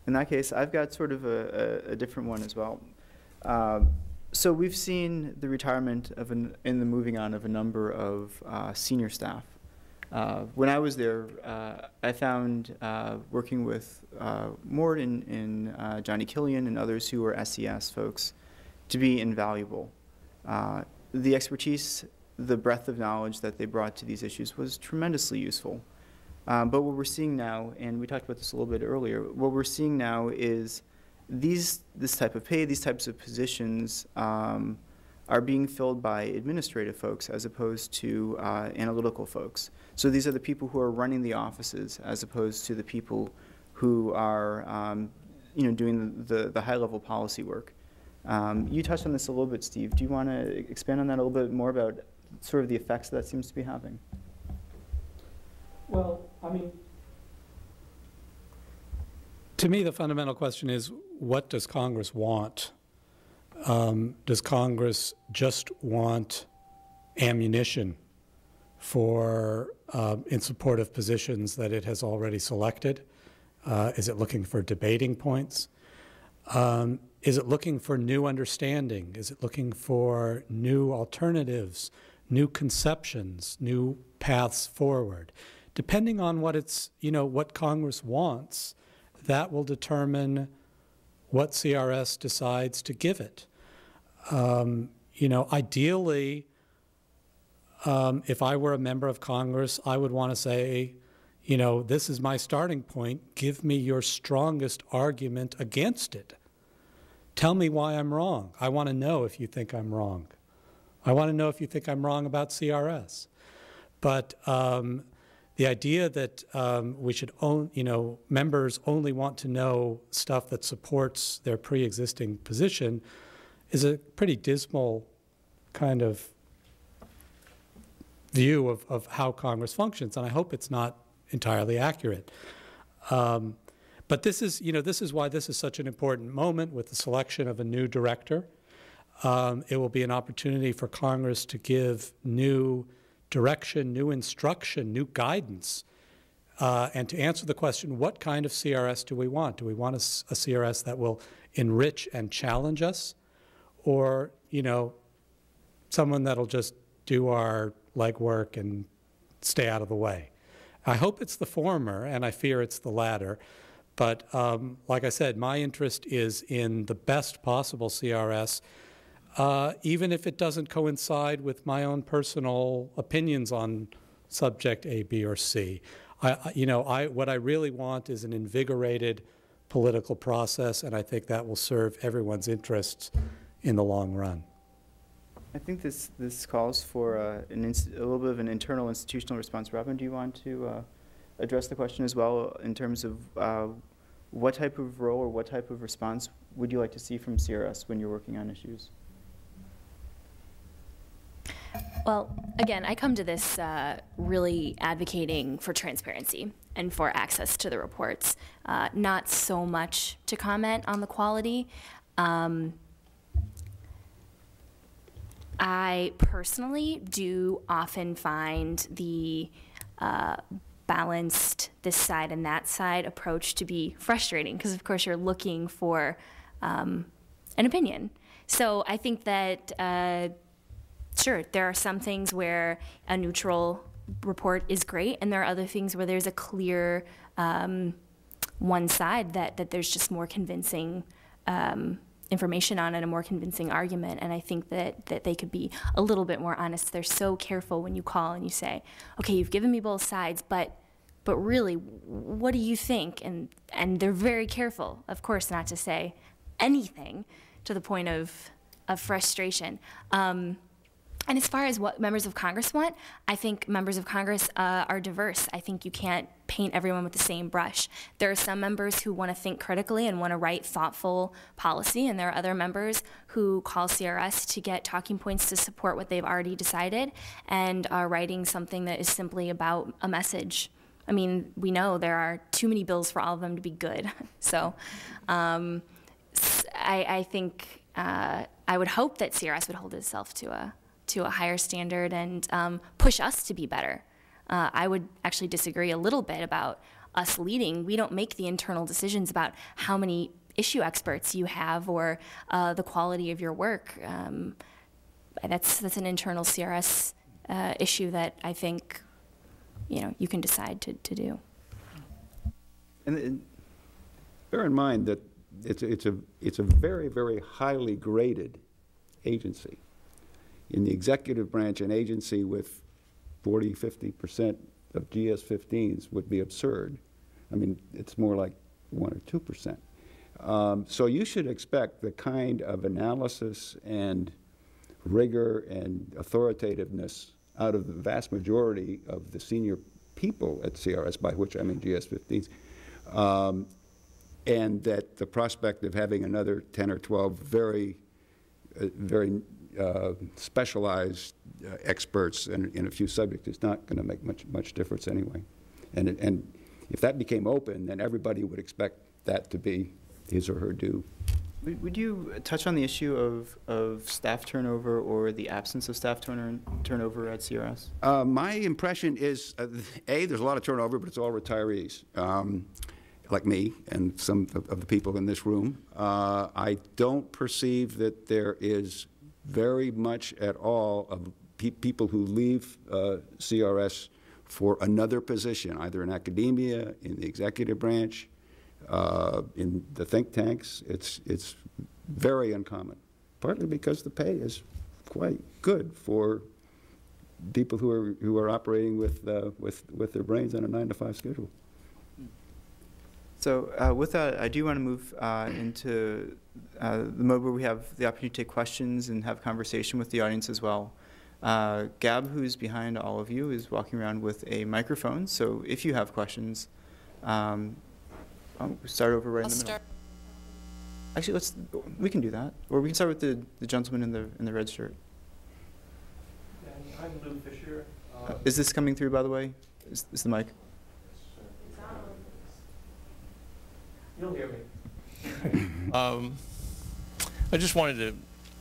In that case, I've got sort of a different one as well. So we've seen the retirement of and the moving on of a number of senior staff. When I was there, I found working with Mort and Johnny Killian and others who were SES folks to be invaluable. The expertise, the breadth of knowledge that they brought to these issues was tremendously useful. But what we're seeing now, and we talked about this a little bit earlier, what we're seeing now is this type of pay, these types of positions are being filled by administrative folks as opposed to analytical folks. So these are the people who are running the offices as opposed to the people who are doing the high-level policy work. You touched on this a little bit, Steve. Do you want to expand on that a little bit more about sort of the effects that seems to be having?
Well, I mean, to me, the fundamental question is, what does Congress want? Does Congress just want ammunition for in support of positions that it has already selected? Is it looking for debating points? Is it looking for new understanding? Is it looking for new alternatives, new conceptions, new paths forward. Depending on what it's, what Congress wants, that will determine what CRS decides to give it. Ideally, if I were a member of Congress, I would want to say, this is my starting point. Give me your strongest argument against it. Tell me why I'm wrong. I want to know if you think I'm wrong. I want to know if you think I'm wrong about CRS. But the idea that we should members only want to know stuff that supports their pre-existing position is a pretty dismal kind of view of how Congress functions, and I hope it's not entirely accurate. But this is why this is such an important moment with the selection of a new director. It will be an opportunity for Congress to give new direction, new instruction, new guidance, and to answer the question, what kind of CRS do we want? Do we want a CRS that will enrich and challenge us, or, someone that'll just do our legwork and stay out of the way? I hope it's the former, and I fear it's the latter. But like I said, my interest is in the best possible CRS, even if it doesn't coincide with my own personal opinions on subject A, B, or C. What I really want is an invigorated political process, and I think that will serve everyone's interests in the long run.
I think this calls for a little bit of an internal institutional response. Robin, do you want to address the question as well in terms of what type of role or what type of response would you like to see from CRS when you're working on issues?
Well, again, I come to this really advocating for transparency and for access to the reports, not so much to comment on the quality. I personally do often find the balanced this side and that side approach to be frustrating because, of course, you're looking for an opinion. So I think that sure, there are some things where a neutral report is great, and there are other things where there's a clear one side that there's just more convincing information on and a more convincing argument. And I think that they could be a little bit more honest. They're so careful when you call and you say, okay, you've given me both sides, but really, what do you think? And they're very careful, of course, not to say anything to the point of frustration. And as far as what members of Congress want, I think members of Congress are diverse. I think you can't paint everyone with the same brush. There are some members who want to think critically and want to write thoughtful policy, and there are other members who call CRS to get talking points to support what they've already decided and are writing something that is simply about a message. I mean, we know there are too many bills for all of them to be good. So I think I would hope that CRS would hold itself to a higher standard and push us to be better. I would actually disagree a little bit about us leading. We don't make the internal decisions about how many issue experts you have or the quality of your work. That's an internal CRS issue that I think you can decide to do.
And bear in mind that it's a very, very highly graded agency. In the executive branch, an agency with 40, 50% of GS-15s would be absurd. I mean, it's more like 1 or 2%. So you should expect the kind of analysis and rigor and authoritativeness out of the vast majority of the senior people at CRS, by which I mean GS-15s, and that the prospect of having another 10 or 12 very specialized experts in a few subjects is not going to make much difference anyway. And if that became open, then everybody would expect that to be his or her due.
Would you touch on the issue of staff turnover or the absence of staff turnover at CRS?
My impression is, there's a lot of turnover, but it's all retirees, like me and some of the people in this room. I don't perceive that there is very much at all of people who leave CRS for another position, either in academia, in the executive branch, in the think tanks. It's very uncommon, partly because the pay is quite good for people who are operating with their brains on a 9-to-5 schedule.
So with that, I do want to move into the mode where we have the opportunity to take questions and have conversation with the audience as well. Gab, who's behind all of you, is walking around with a microphone. So if you have questions, I'll start over right in the middle. Actually, we can do that, or we can start with the gentleman in the red shirt.
I'm Lou Fisher.
Is this coming through, by the way? Is the mic?
You'll hear me. I just wanted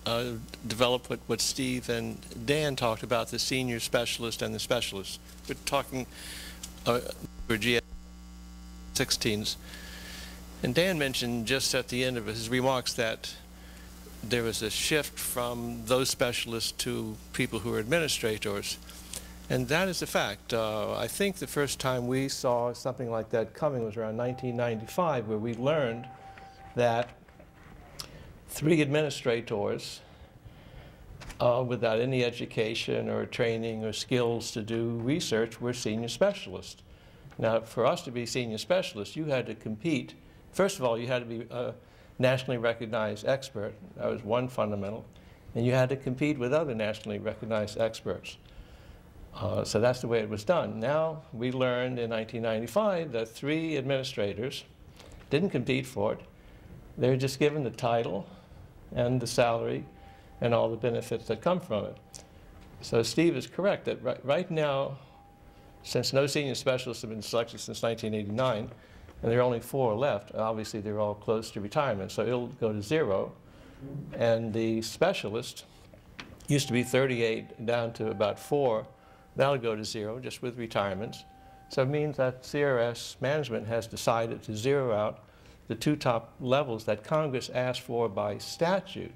to develop what Steve and Dan talked about, the senior specialist and the specialist. We're talking for GS 16s. And Dan mentioned just at the end of his remarks that there was a shift from those specialists to people who are administrators. And that is a fact. I think the first time we saw something like that coming was around 1995, where we learned that 3 administrators without any education or training or skills to do research were senior specialists. Now, for us to be senior specialists, you had to compete. First of all, you had to be a nationally recognized expert. That was one fundamental. And you had to compete with other nationally recognized experts. So that's the way it was done. Now, we learned in 1995 that 3 administrators didn't compete for it. They were just given the title and the salary and all the benefits that come from it. So Steve is correct that right now, since no senior specialists have been selected since 1989, and there are only 4 left, obviously they're all close to retirement, so it'll go to 0. And the specialist used to be 38 down to about 4. That'll go to 0 just with retirements. So it means that CRS management has decided to zero out the 2 top levels that Congress asked for by statute,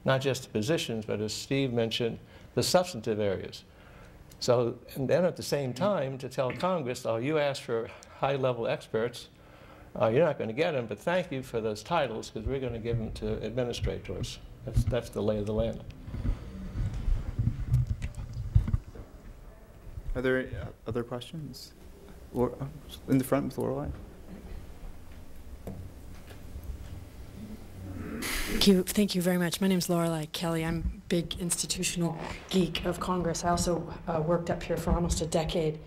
not just the positions, but as Steve mentioned, the substantive areas. So, and then at the same time to tell Congress, oh, you asked for high-level experts, you're not going to get them, but thank you for those titles because we're going to give them to administrators. That's the lay of the land.
Are there other questions? In the front with Lorelei.
Thank you very much. My name is Lorelei Kelly. I'm a big institutional geek of Congress. I also worked up here for almost a decade,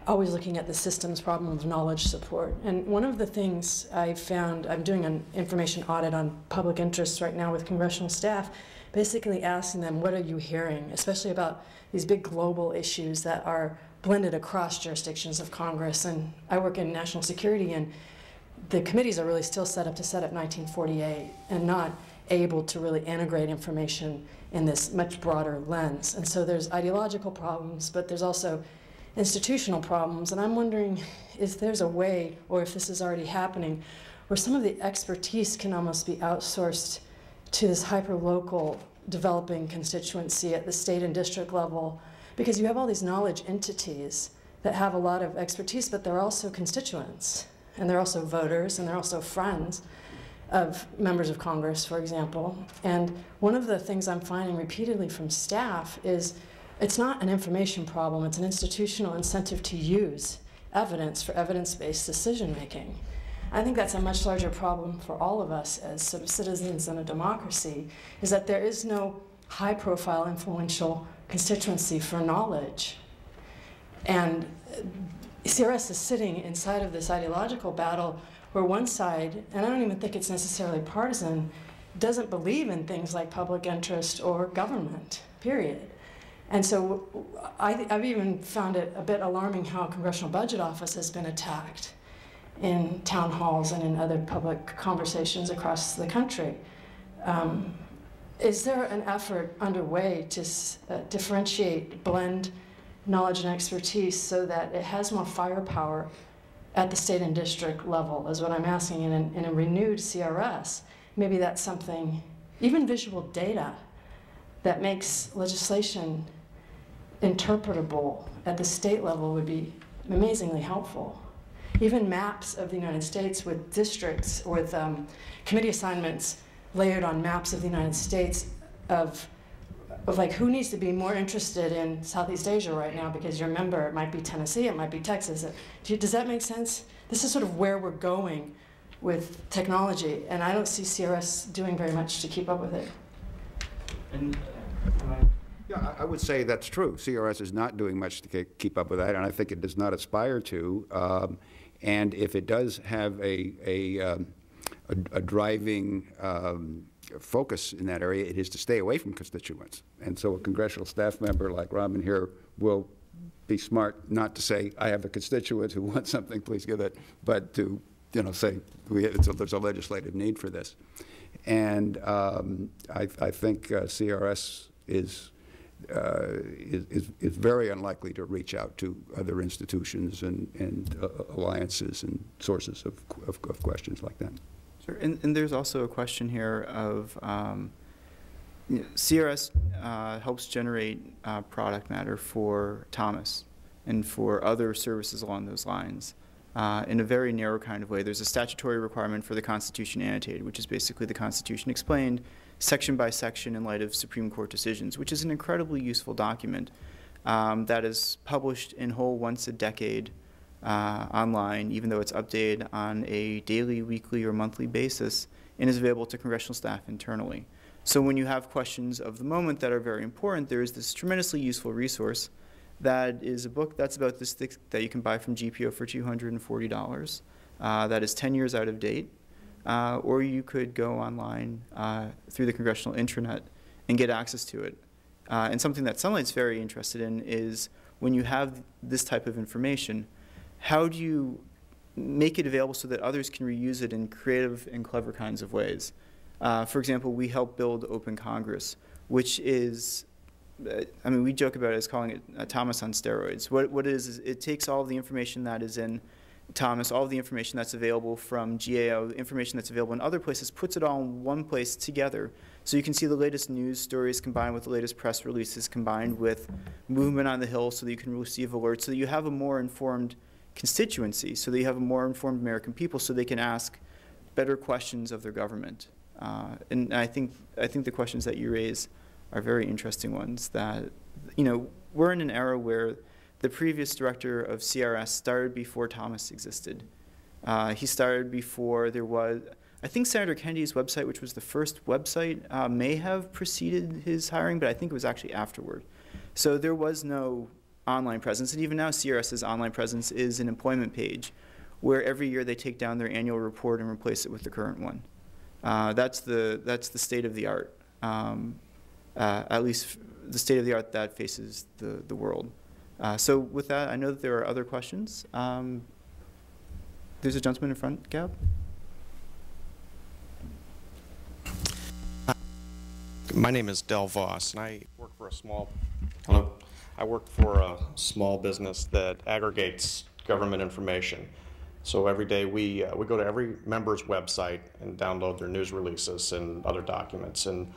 always looking at the systems problem of knowledge support. And one of the things I found, I'm doing an information audit on public interests right now with congressional staff, basically asking them, what are you hearing, especially about these big global issues that are blended across jurisdictions of Congress. And I work in national security, and the committees are really still set up 1948 and not able to really integrate information in this much broader lens. And so there's ideological problems, but there's also institutional problems. And I'm wondering if there's a way, or if this is already happening, where some of the expertise can almost be outsourced to this hyper-local developing constituency at the state and district level, because you have all these knowledge entities that have a lot of expertise, but they're also constituents, and they're also voters, and they're also friends of members of Congress, for example. And one of the things I'm finding repeatedly from staff is it's not an information problem, it's an institutional incentive to use evidence for evidence-based decision-making. I think that's a much larger problem for all of us as sort of citizens in a democracy, is that there is no high-profile, influential constituency for knowledge. And CRS is sitting inside of this ideological battle where one side, and I don't even think it's necessarily partisan, doesn't believe in things like public interest or government, period. And so I've even found it a bit alarming how Congressional Budget Office has been attacked in town halls and in other public conversations across the country. Is there an effort underway to differentiate, blend knowledge and expertise so that it has more firepower at the state and district level, is what I'm asking. In a renewed CRS, maybe that's something, even visual data, that makes legislation interpretable at the state level would be amazingly helpful. Even maps of the United States with districts, with committee assignments layered on maps of the United States of like who needs to be more interested in Southeast Asia right now, because you remember it might be Tennessee, it might be Texas. Does that make sense? This is sort of where we're going with technology, and I don't see CRS doing very much to keep up with it.
And
yeah, I would say that's true. CRS is not doing much to keep up with that, and I think it does not aspire to. And if it does have a driving focus in that area, it is to stay away from constituents. And so a congressional staff member like Robin here will be smart not to say, I have a constituent who wants something, please give it, but to say there's a legislative need for this. And I think CRS is very unlikely to reach out to other institutions and alliances and sources of questions like that.
Sure, and there's also a question here of CRS helps generate product matter for Thomas and for other services along those lines in a very narrow kind of way. There's a statutory requirement for the Constitution annotated, which is basically the Constitution explained section by section in light of Supreme Court decisions, which is an incredibly useful document that is published in whole once a decade online, even though it's updated on a daily, weekly, or monthly basis, and is available to congressional staff internally. So when you have questions of the moment that are very important, there is this tremendously useful resource that is a book that's about this thick that you can buy from GPO for $240. That is 10 years out of date. Or you could go online through the congressional intranet and get access to it. And something that Sunlight's very interested in is when you have this type of information, how do you make it available so that others can reuse it in creative and clever kinds of ways? For example, we helped build Open Congress, which is, I mean, we joke about it as calling it Thomas on steroids. What it is it takes all of the information that is in Thomas, all of the information that's available from GAO, information that's available in other places, puts it all in one place together. So you can see the latest news stories combined with the latest press releases, combined with movement on the Hill, so that you can receive alerts, so that you have a more informed constituency, so that you have a more informed American people, so they can ask better questions of their government. And I think the questions that you raise are very interesting ones. That, we're in an era where the previous director of CRS started before Thomas existed. He started before there was, I think Senator Kennedy's website, which was the first website, may have preceded his hiring, but I think it was actually afterward. So there was no online presence, and even now CRS's online presence is an employment page where every year they take down their annual report and replace it with the current one. That's the state of the art, at least the state of the art that faces the world. So with that, I know that there are other questions. There's a gentleman in front, Gab.
My name is Del Voss, and I work for a small business that aggregates government information. So every day we go to every member's website and download their news releases and other documents, and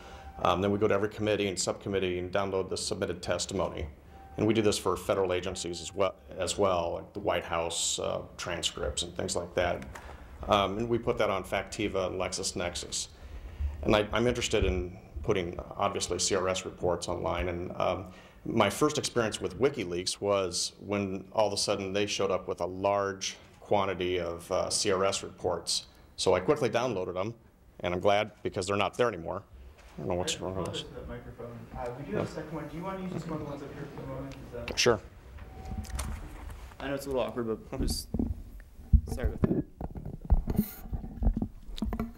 then we go to every committee and subcommittee and download the submitted testimony. And we do this for federal agencies as well, like the White House transcripts and things like that. And we put that on Factiva and LexisNexis. And I'm interested in putting, obviously, CRS reports online. And my first experience with WikiLeaks was when all of a sudden they showed up with a large quantity of CRS reports. So I quickly downloaded them, and I'm glad because they're not there anymore. I don't know what's wrong with this.
We do have a second one. Do you want to use just one of the ones up here for the moment?
Sure.
I know it's a little awkward, but just sorry about that.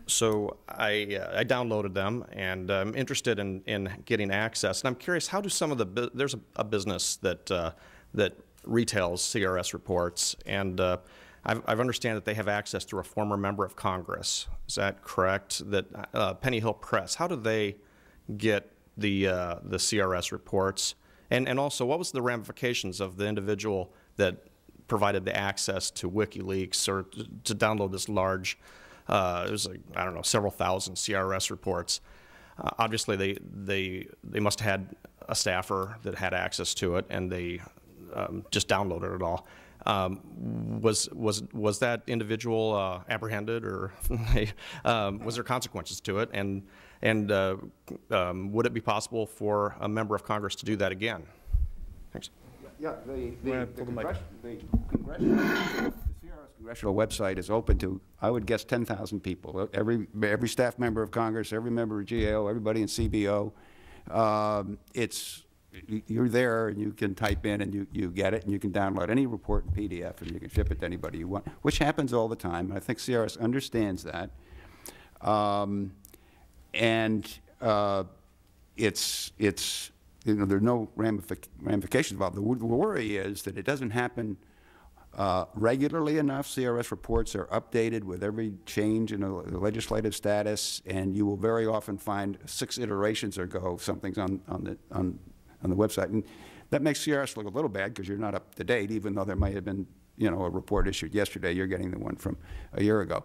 So I downloaded them, and I'm interested in getting access. And I'm curious, how do some of the there's a business that that retails CRS reports, and I've understand that they have access through a former member of Congress. Is that correct? That Penny Hill Press. How do they get the CRS reports? And also, what was the ramifications of the individual that provided the access to WikiLeaks or to download this large? It was like, I don't know, several thousand CRS reports. obviously they must have had a staffer that had access to it, and they just downloaded it all. Was that individual apprehended, or was there consequences to it? And would it be possible for a member of Congress to do that again? Thanks.
Yeah, the Congressional website is open to, I would guess, 10,000 people. Every staff member of Congress, every member of GAO, everybody in CBO. You're there, and you can type in, and you get it, and you can download any report in PDF, and you can ship it to anybody you want, which happens all the time. I think CRS understands that. It's you know, there are no ramifications involved. The worry is that it doesn't happen regularly enough. CRS reports are updated with every change in the legislative status, and you will very often find 6 iterations ago something's on the website, and that makes CRS look a little bad because you're not up to date, even though there might have been, you know, a report issued yesterday. You're getting the one from a year ago.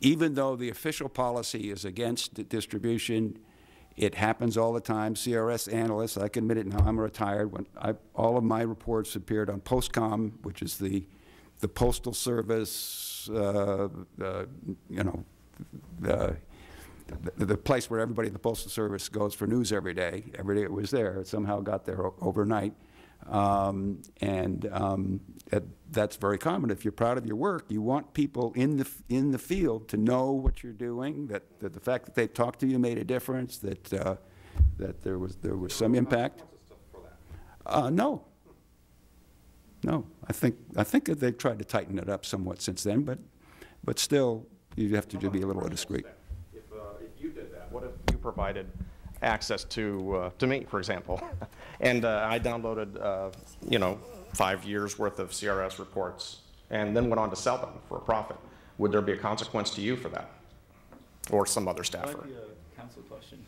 Even though the official policy is against distribution, it happens all the time. CRS analysts, I can admit it now, I'm retired. All of my reports appeared on Postcom, which is the Postal Service, the place where everybody in the Postal Service goes for news every day. Every day it was there. It somehow got there overnight. That's very common. If you're proud of your work, you want people in the field to know what you're doing, that the fact that they talked to you made a difference, that there was some impact. No. I think that they've tried to tighten it up somewhat since then, but still, you have to be a little discreet.
If you did that, what if you provided access to me, for example, and I downloaded 5 years worth of CRS reports and then went on to sell them for a profit? Would there be a consequence to you for that, or some other staffer?
That might be a counsel question.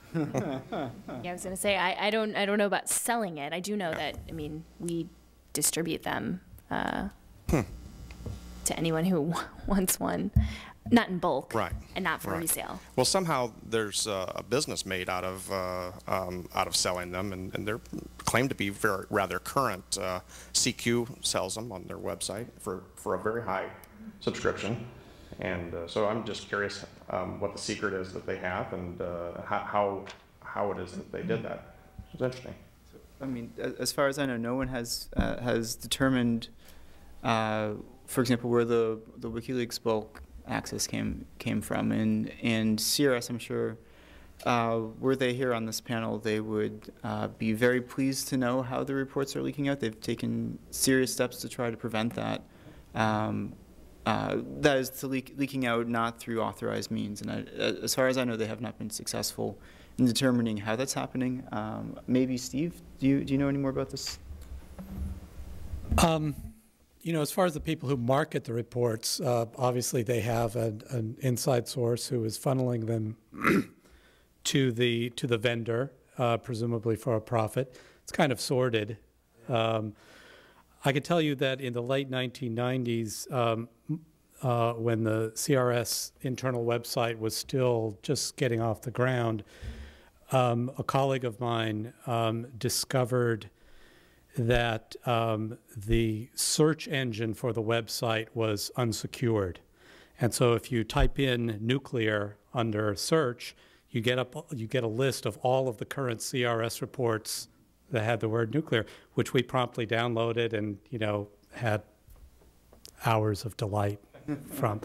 Yeah, I was going to say I don't know about selling it. I do know that, I mean, we distribute them to anyone who wants one. Not in bulk,
right,
and not for resale.
Well, somehow there's a business made out of selling them, and they're claimed to be rather current. CQ sells them on their website for a very high subscription, and so I'm just curious what the secret is that they have, and how it is that they did that. It's interesting.
So, I mean, as far as I know, no one has determined, for example, where the WikiLeaks bulk access came from, and CRS, I'm sure, were they here on this panel, they would be very pleased to know how the reports are leaking out. They've taken serious steps to try to prevent that. That is to leaking out not through authorized means, and as far as I know, they have not been successful in determining how that's happening. Maybe Steve, do you know any more about this?
You know, as far as the people who market the reports, obviously they have an inside source who is funneling them to the vendor, presumably for a profit. It's kind of sordid. I can tell you that in the late 1990s, when the CRS internal website was still just getting off the ground, a colleague of mine discovered that the search engine for the website was unsecured. And so if you type in nuclear under search, you get a list of all of the current CRS reports that had the word nuclear, which we promptly downloaded and, you know, had hours of delight from.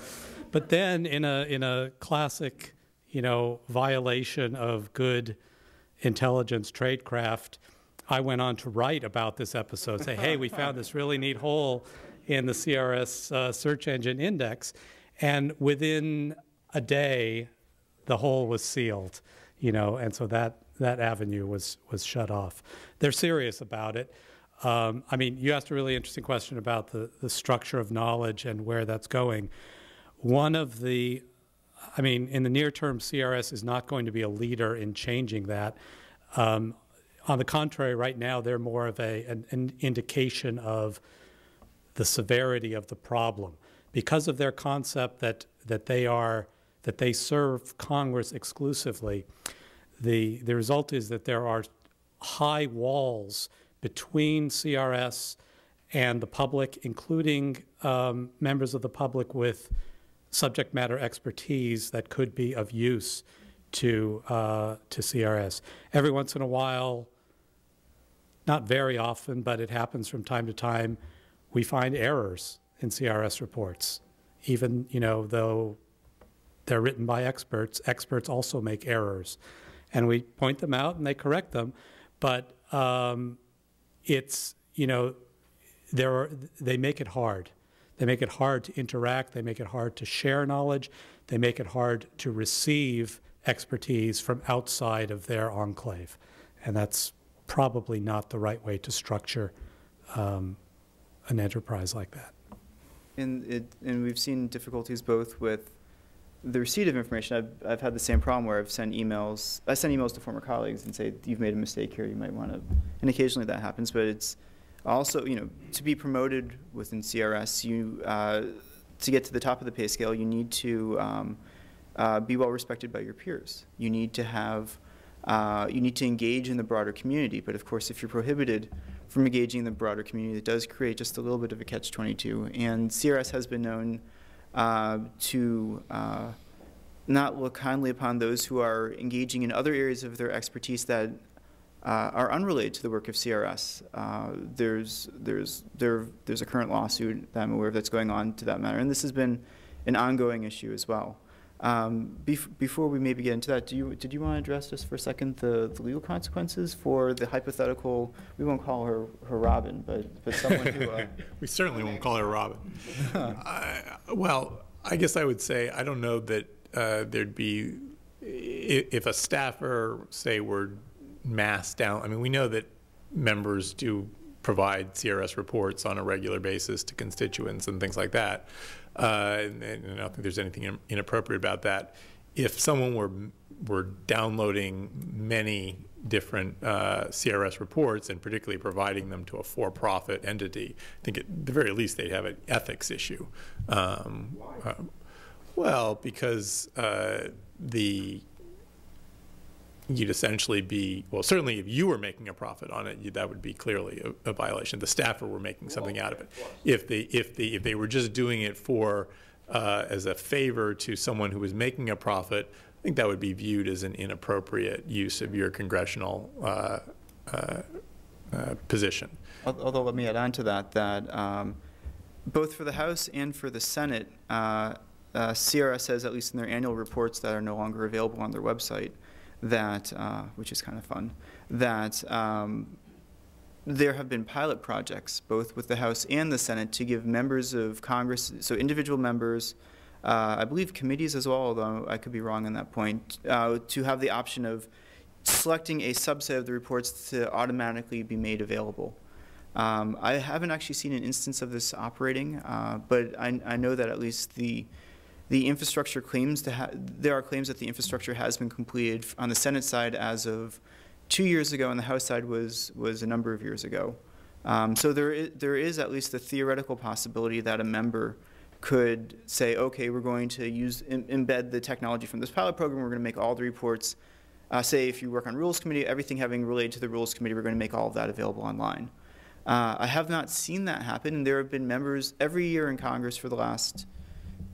But then in a classic, you know, violation of good intelligence tradecraft, I went on to write about this episode, say, hey, we found this really neat hole in the CRS search engine index. And within a day, the hole was sealed, you know, and so that avenue was shut off. They're serious about it. I mean, you asked a really interesting question about the structure of knowledge and where that's going. One of the, I mean, in the near term, CRS is not going to be a leader in changing that. On the contrary, right now, they're more of an indication of the severity of the problem. Because of their concept that they are that they serve Congress exclusively, the result is that there are high walls between CRS and the public, including members of the public with subject matter expertise that could be of use to CRS. Every once in a while, not very often, but it happens from time to time, we find errors in CRS reports. Even, though they're written by experts, experts also make errors. And we point them out and they correct them. But it's, they make it hard. They make it hard to interact. They make it hard to share knowledge. They make it hard to receive expertise from outside of their enclave. And that's probably not the right way to structure an enterprise like that.
And we've seen difficulties both with the receipt of information. I've had the same problem where I've sent emails. I send emails to former colleagues and say, you've made a mistake here, you might want to, and occasionally that happens, but it's also, to be promoted within CRS, to get to the top of the pay scale, you need to be well respected by your peers. You need to have, you need to engage in the broader community, but of course if you're prohibited from engaging in the broader community, it does create just a little bit of a catch-22. And CRS has been known to not look kindly upon those who are engaging in other areas of their expertise that are unrelated to the work of CRS. There's a current lawsuit that I'm aware of that's going on to that matter, and this has been an ongoing issue as well. Before we maybe get into that, did you want to address just for a second the legal consequences for the hypothetical, we won't call her Robin, but someone who...
we certainly won't call her Robin. Well, I guess I would say I don't know that there'd be, if a staffer, say, were massed down, I mean, we know that members do provide CRS reports on a regular basis to constituents and things like that. And I don't think there's anything inappropriate about that. If someone were downloading many different CRS reports and particularly providing them to a for-profit entity, I think at the very least they'd have an ethics issue. Well, because you'd essentially be, well, certainly if you were making a profit on it, that would be clearly a violation. The staffer were making something out of it. If they were just doing it for as a favor to someone who was making a profit, I think that would be viewed as an inappropriate use of your congressional position.
Although let me add on to that, both for the House and for the Senate, CRS says, at least in their annual reports that are no longer available on their website, that, which is kind of fun, that there have been pilot projects, both with the House and the Senate, to give members of Congress, so individual members, I believe committees as well, although I could be wrong on that point, to have the option of selecting a subset of the reports to automatically be made available. I haven't actually seen an instance of this operating, but I know that at least the infrastructure claims there are claims that the infrastructure has been completed on the Senate side as of 2 years ago, and the House side was a number of years ago. So there is at least a theoretical possibility that a member could say, okay, we're going to embed the technology from this pilot program. We're going to make all the reports. Say if you work on Rules Committee, everything having related to the Rules Committee, we're going to make all of that available online. I have not seen that happen, and there have been members every year in Congress for the last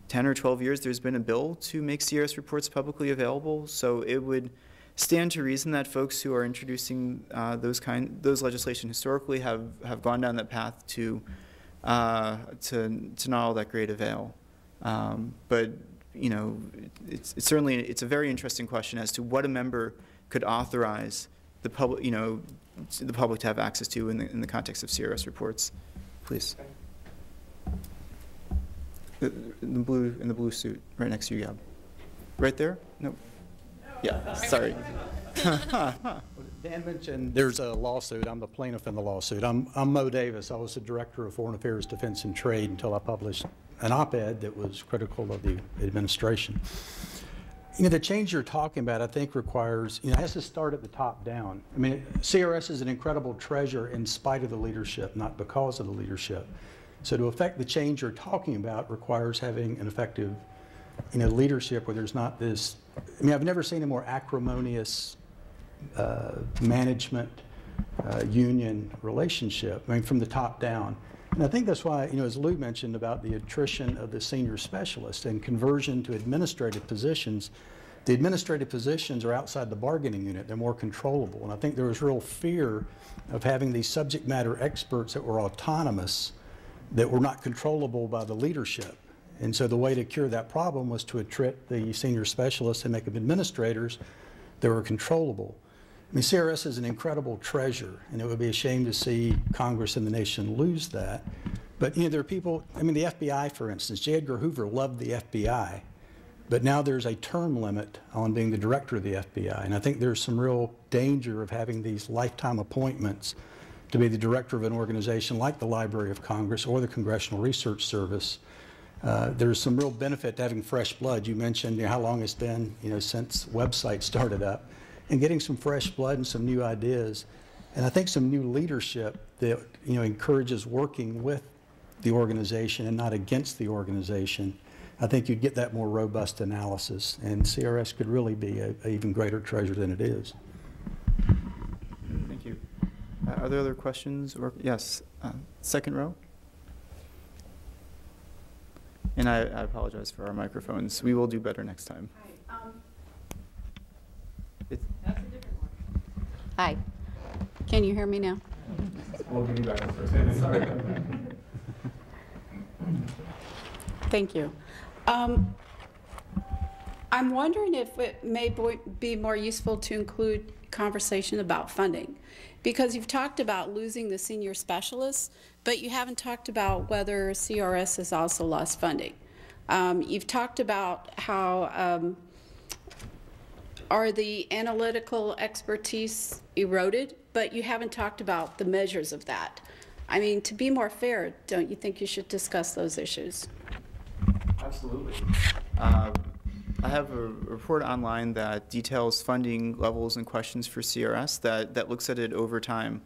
10 or 12 years, there's been a bill to make CRS reports publicly available. So it would stand to reason that folks who are introducing those legislation historically have gone down that path to not all that great avail. But it's certainly a very interesting question as to what a member could authorize the public to have access to in the context of CRS reports. Please. In the blue suit, right next to you, Gab. Right there? No. Yeah. Sorry.
Dan mentioned there's a lawsuit. I'm the plaintiff in the lawsuit. I'm Mo Davis. I was the director of Foreign Affairs, Defense, and Trade until I published an op-ed that was critical of the administration. The change you're talking about, I think, requires, it has to start at the top down. I mean, CRS is an incredible treasure in spite of the leadership, not because of the leadership. So to affect the change you're talking about requires having an effective leadership where there's not this, I've never seen a more acrimonious management union relationship, from the top down. And I think that's why, as Lou mentioned about the attrition of the senior specialists and conversion to administrative positions, the administrative positions are outside the bargaining unit. They're more controllable. And I think there was real fear of having these subject matter experts that were autonomous, that were not controllable by the leadership. And so the way to cure that problem was to attrit the senior specialists and make them administrators that were controllable. CRS is an incredible treasure, and it would be a shame to see Congress and the nation lose that. But there are people, the FBI, for instance, J. Edgar Hoover loved the FBI, but now there's a term limit on being the director of the FBI. And I think there's some real danger of having these lifetime appointments to be the director of an organization like the Library of Congress or the Congressional Research Service. There's some real benefit to having fresh blood. You mentioned how long it's been since websites started up, and getting some fresh blood and some new ideas. And I think some new leadership that encourages working with the organization and not against the organization. I think you'd get that more robust analysis, and CRS could really be an even greater treasure than it is.
Thank you. Are there other questions? Or yes, second row. And I apologize for our microphones. We will do better next time.
Hi. That's a different one. Hi. Can you hear me now?
We'll give you back the first. Sorry.
Thank you. I'm wondering if it may be more useful to include conversation about funding, because you've talked about losing the senior specialists, but you haven't talked about whether CRS has also lost funding. You've talked about how are the analytical expertise eroded, but you haven't talked about the measures of that. To be more fair, don't you think you should discuss those issues?
Absolutely. I have a report online that details funding levels and questions for CRS that looks at it over time,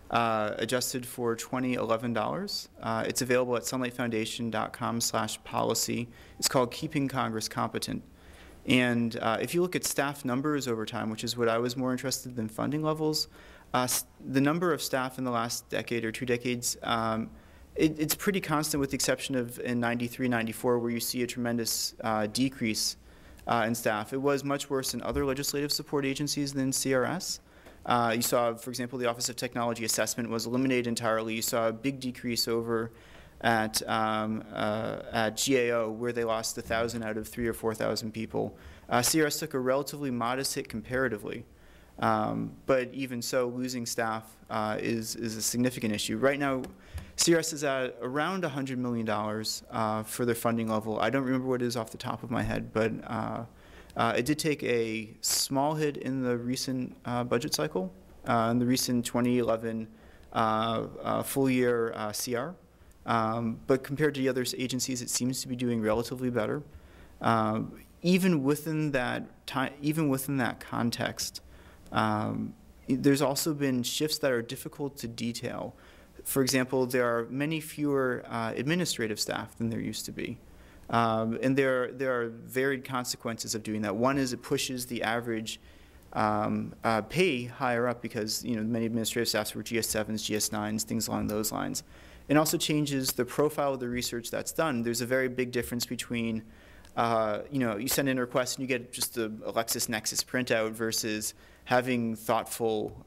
adjusted for $2011. It's available at sunlightfoundation.com/policy. It's called Keeping Congress Competent. And if you look at staff numbers over time, which is what I was more interested in funding levels, the number of staff in the last decade or 2 decades, it's pretty constant with the exception of in 93, 94, where you see a tremendous decrease in staff. It was much worse in other legislative support agencies than CRS. You saw, for example, the Office of Technology Assessment was eliminated entirely. You saw a big decrease over at GAO, where they lost 1,000 out of 3,000 or 4,000 people. CRS took a relatively modest hit comparatively. But even so, losing staff is a significant issue. Right now, CRS is at around $100 million for their funding level. I don't remember what it is off the top of my head, but it did take a small hit in the recent budget cycle, in the recent 2011 full-year CR. But compared to the other agencies, it seems to be doing relatively better. Even within that context, there's also been shifts that are difficult to detail. For example, there are many fewer administrative staff than there used to be. And there are varied consequences of doing that. One is it pushes the average pay higher up because many administrative staffs were GS7s, GS9s, things along those lines. It also changes the profile of the research that's done. There's a very big difference between you send in a request and you get just a LexisNexis printout versus having thoughtful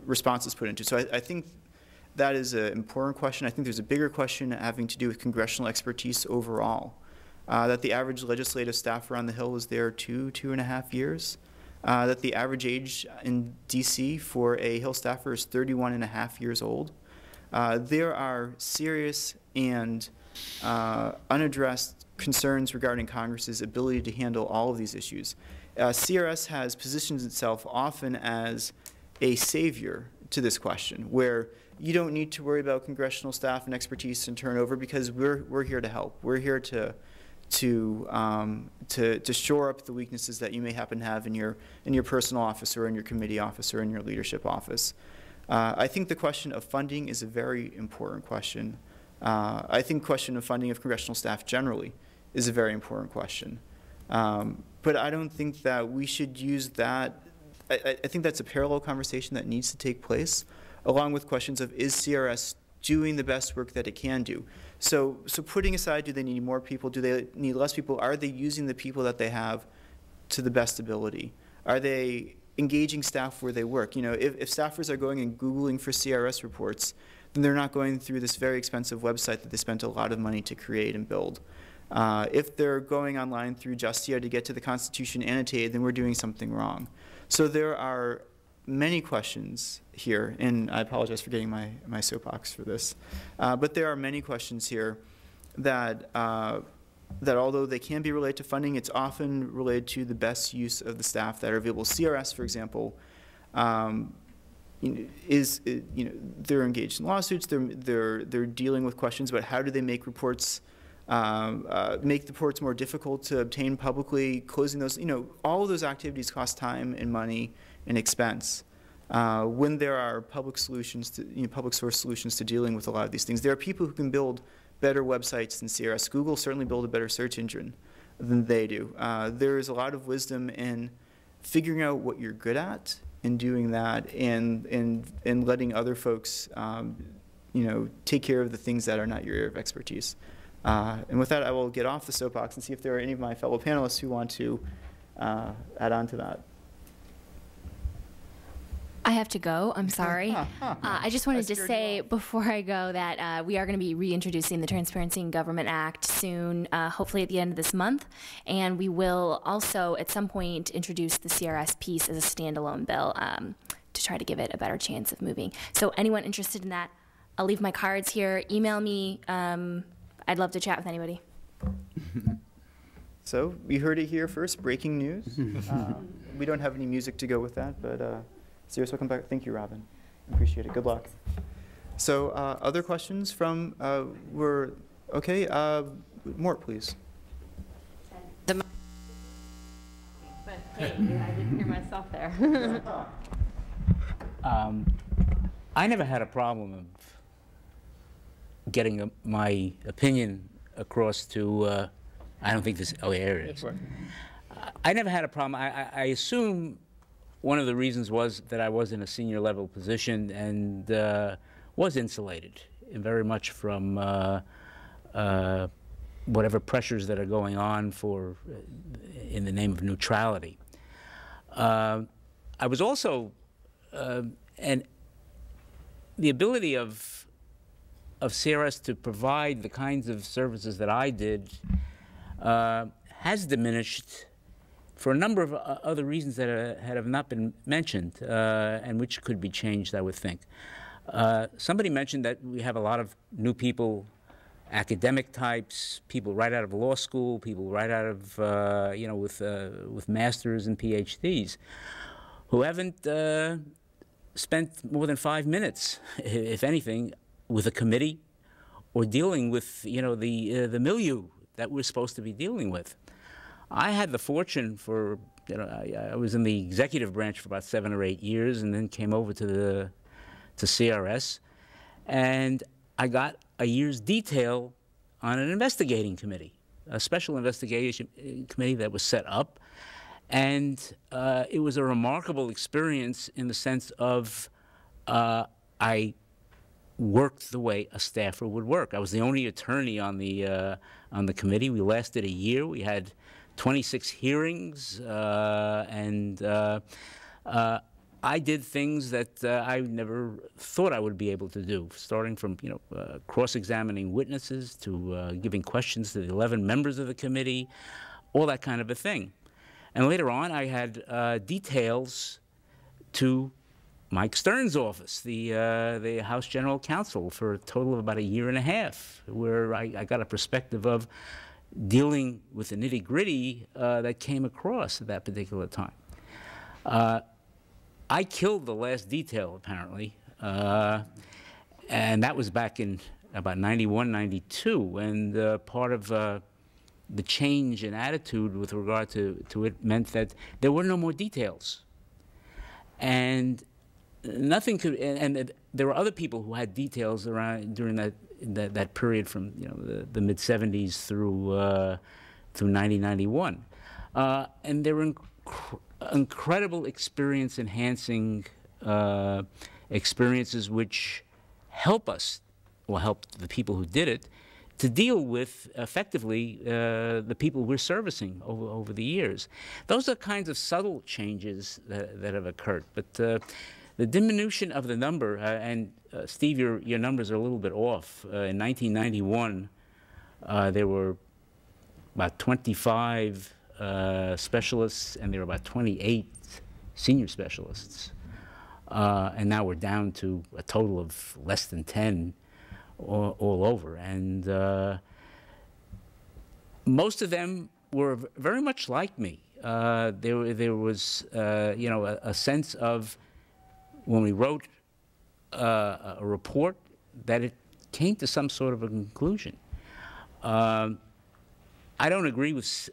responses put into it. So I think that is an important question. I think there's a bigger question having to do with congressional expertise overall, that the average legislative staff around the Hill was there 2.5 years, that the average age in DC for a Hill staffer is 31.5 years old. There are serious and unaddressed concerns regarding Congress's ability to handle all of these issues. CRS has positioned itself often as a savior to this question, where you don't need to worry about congressional staff and expertise and turnover because we're here to help. We're here to shore up the weaknesses that you may happen to have in your personal office or in your committee office or in your leadership office. I think the question of funding is a very important question. I think the question of funding of congressional staff generally is a very important question. But I don't think that we should use that. I think that's a parallel conversation that needs to take place, along with questions of, is CRS doing the best work that it can do? So putting aside, do they need more people? Do they need less people? Are they using the people that they have to the best ability? Are they engaging staff where they work? You know, if staffers are going and Googling for CRS reports, then they're not going through this very expensive website that they spent a lot of money to create and build. If they're going online through Justia to get to the Constitution annotated, then we're doing something wrong. So there are many questions here, and I apologize for getting my soapbox for this, but there are many questions here that, that although they can be related to funding, it's often related to the best use of the staff that are available. CRS, for example, they're engaged in lawsuits, they're dealing with questions about how do they make reports, make the reports more difficult to obtain publicly, closing those, all of those activities cost time and money and expense. When there are public solutions, public source solutions to dealing with a lot of these things, there are people who can build better websites than CRS. Google certainly built a better search engine than they do. There is a lot of wisdom in figuring out what you're good at and doing that, and letting other folks, take care of the things that are not your area of expertise. And with that, I will get off the soapbox and see if there are any of my fellow panelists who want to add on to that.
I have to go. I'm sorry. I just wanted to say before I go that we are going to be reintroducing the Transparency in Government Act soon, hopefully at the end of this month. And we will also at some point introduce the CRS piece as a standalone bill to try to give it a better chance of moving. So anyone interested in that, I'll leave my cards here. Email me. I'd love to chat with anybody.
So we heard it here first, breaking news. We don't have any music to go with that, but Serious, welcome back. Thank you, Robin. Appreciate it. Good luck. So other questions from, okay, Mort, please.
But hey, I didn't hear myself there.
I never had a problem of getting my opinion across to, I don't think this, oh, there it is. I never had a problem. I assume one of the reasons was that I was in a senior level position and was insulated very much from whatever pressures that are going on for in the name of neutrality. I was also, and the ability of CRS to provide the kinds of services that I did has diminished for a number of other reasons that have not been mentioned, and which could be changed, I would think. Somebody mentioned that we have a lot of new people, academic types, people right out of law school, people right out of, with masters and PhDs, who haven't spent more than 5 minutes, if anything, with a committee or dealing with, the milieu that we're supposed to be dealing with. I had the fortune for, I was in the executive branch for about 7 or 8 years, and then came over to CRS, and I got a year's detail on an investigating committee, a special investigation committee that was set up, and it was a remarkable experience in the sense of I worked the way a staffer would work. I was the only attorney on the committee. We lasted a year. We had 26 hearings, and I did things that I never thought I would be able to do, starting from cross-examining witnesses to giving questions to the 11 members of the committee, all that kind of a thing. And later on, I had details to Mike Stern's office, the House General Counsel, for a total of about a year and a half, where I got a perspective of dealing with the nitty-gritty that came across at that particular time. I killed the last detail, apparently, and that was back in about 91, 92, and part of the change in attitude with regard to it meant that there were no more details. And nothing could, and there were other people who had details around during that that period from the mid 70s through 1991, and they were incredible experience enhancing experiences which help us, or help the people who did it, to deal with effectively the people we're servicing over the years. Those are kinds of subtle changes that have occurred. But the diminution of the number, and Steve, your numbers are a little bit off. In 1991, there were about 25 specialists, and there were about 28 senior specialists. And now we're down to a total of less than 10 all over. And most of them were very much like me. There was, a sense of, when we wrote a report, that it came to some sort of a conclusion. I don't agree with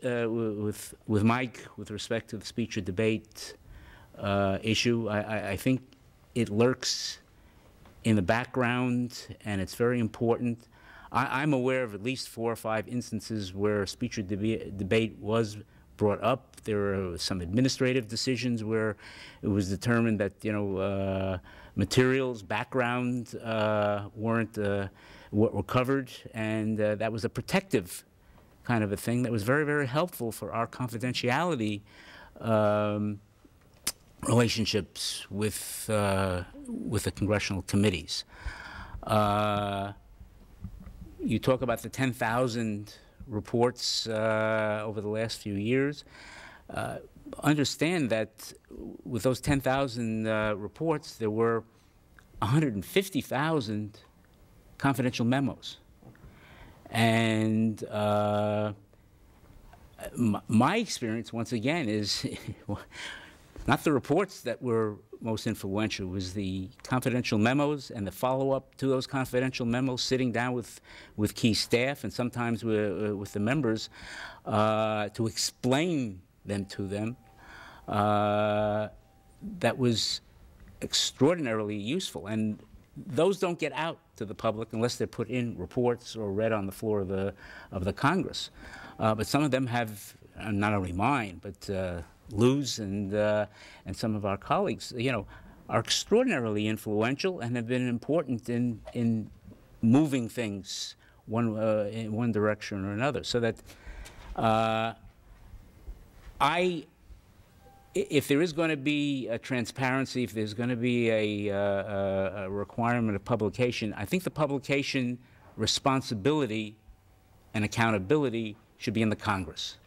Mike with respect to the speech or debate issue. I think it lurks in the background, and it's very important. I'm aware of at least 4 or 5 instances where speech or debate was brought up. There were some administrative decisions where it was determined that materials, background were covered, and that was a protective kind of a thing that was very, very helpful for our confidentiality relationships with the congressional committees. You talk about the 10,000 reports over the last few years. Understand that with those 10,000 reports, there were 150,000 confidential memos. And my experience, once again, is not the reports that were most influential. It was the confidential memos and the follow-up to those confidential memos, sitting down with key staff and sometimes with the members to explain them to them. That was extraordinarily useful. And those don't get out to the public unless they're put in reports or read on the floor of the Congress. But some of them have, not only mine, but Lou's and some of our colleagues, are extraordinarily influential and have been important in moving things in one direction or another. So that if there is going to be a transparency, if there's going to be a requirement of publication, I think the publication responsibility and accountability should be in the Congress,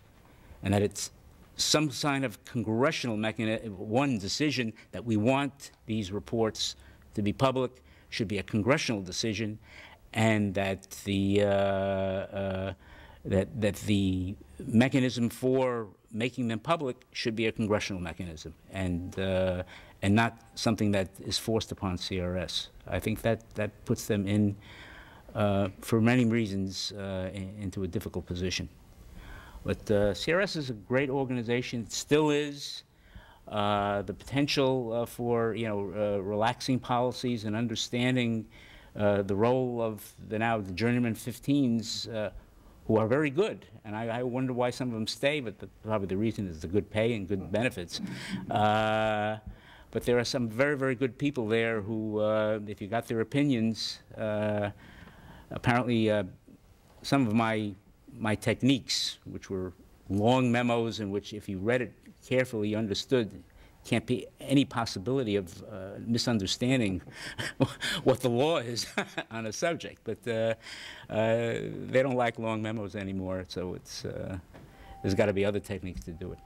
and that it's some kind of congressional mechanism. One decision that we want these reports to be public should be a congressional decision, and that the mechanism for making them public should be a congressional mechanism, and not something that is forced upon CRS. I think that puts them in, for many reasons, into a difficult position. But CRS is a great organization. It still is. The potential for relaxing policies and understanding the role of the journeyman 15s, who are very good, and I wonder why some of them stay, but probably the reason is the good pay and good benefits. But there are some very, very good people there who, if you got their opinions, apparently some of my techniques, which were long memos in which if you read it carefully, you understood, can't be any possibility of misunderstanding what the law is on a subject. But they don't like long memos anymore, so it's there's got to be other techniques to do it.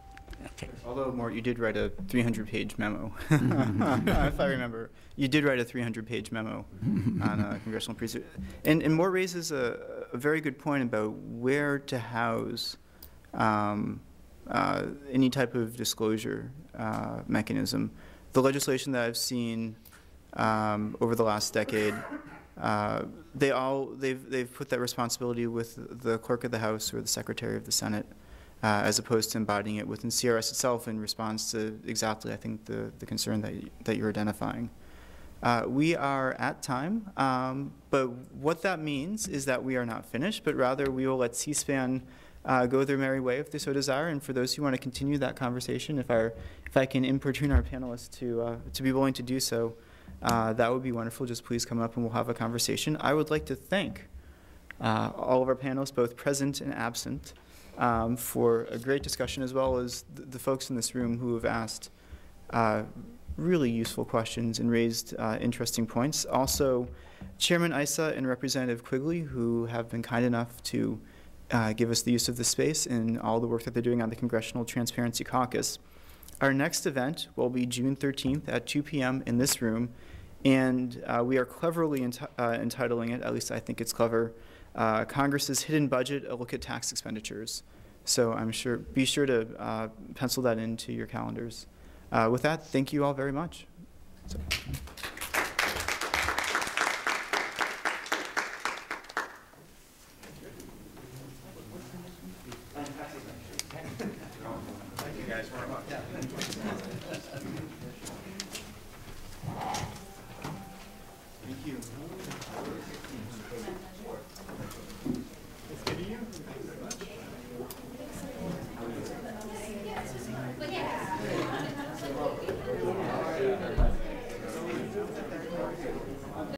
Okay.
Although, Mort, you did write a 300-page memo, if I remember. You did write a 300-page memo on congressional research. And Mort raises a very good point about where to house any type of disclosure mechanism. The legislation that I've seen over the last decade, they've put that responsibility with the clerk of the House or the secretary of the Senate, as opposed to embodying it within CRS itself in response to exactly, I think, the concern that you're identifying. We are at time, but what that means is that we are not finished, but rather we will let C-SPAN go their merry way if they so desire. And for those who want to continue that conversation, if I can importune our panelists to be willing to do so, that would be wonderful. Just please come up and we'll have a conversation. I would like to thank all of our panelists, both present and absent, for a great discussion, as well as the folks in this room who have asked really useful questions and raised interesting points. Also, Chairman Issa and Representative Quigley, who have been kind enough to give us the use of the space and all the work that they're doing on the Congressional Transparency Caucus. Our next event will be June 13th at 2 p.m. in this room, and we are cleverly entitling it, at least I think it's clever, Congress's Hidden Budget, a look at tax expenditures. So be sure to pencil that into your calendars. With that, thank you all very much. So.
Thank you guys very much. Thank you.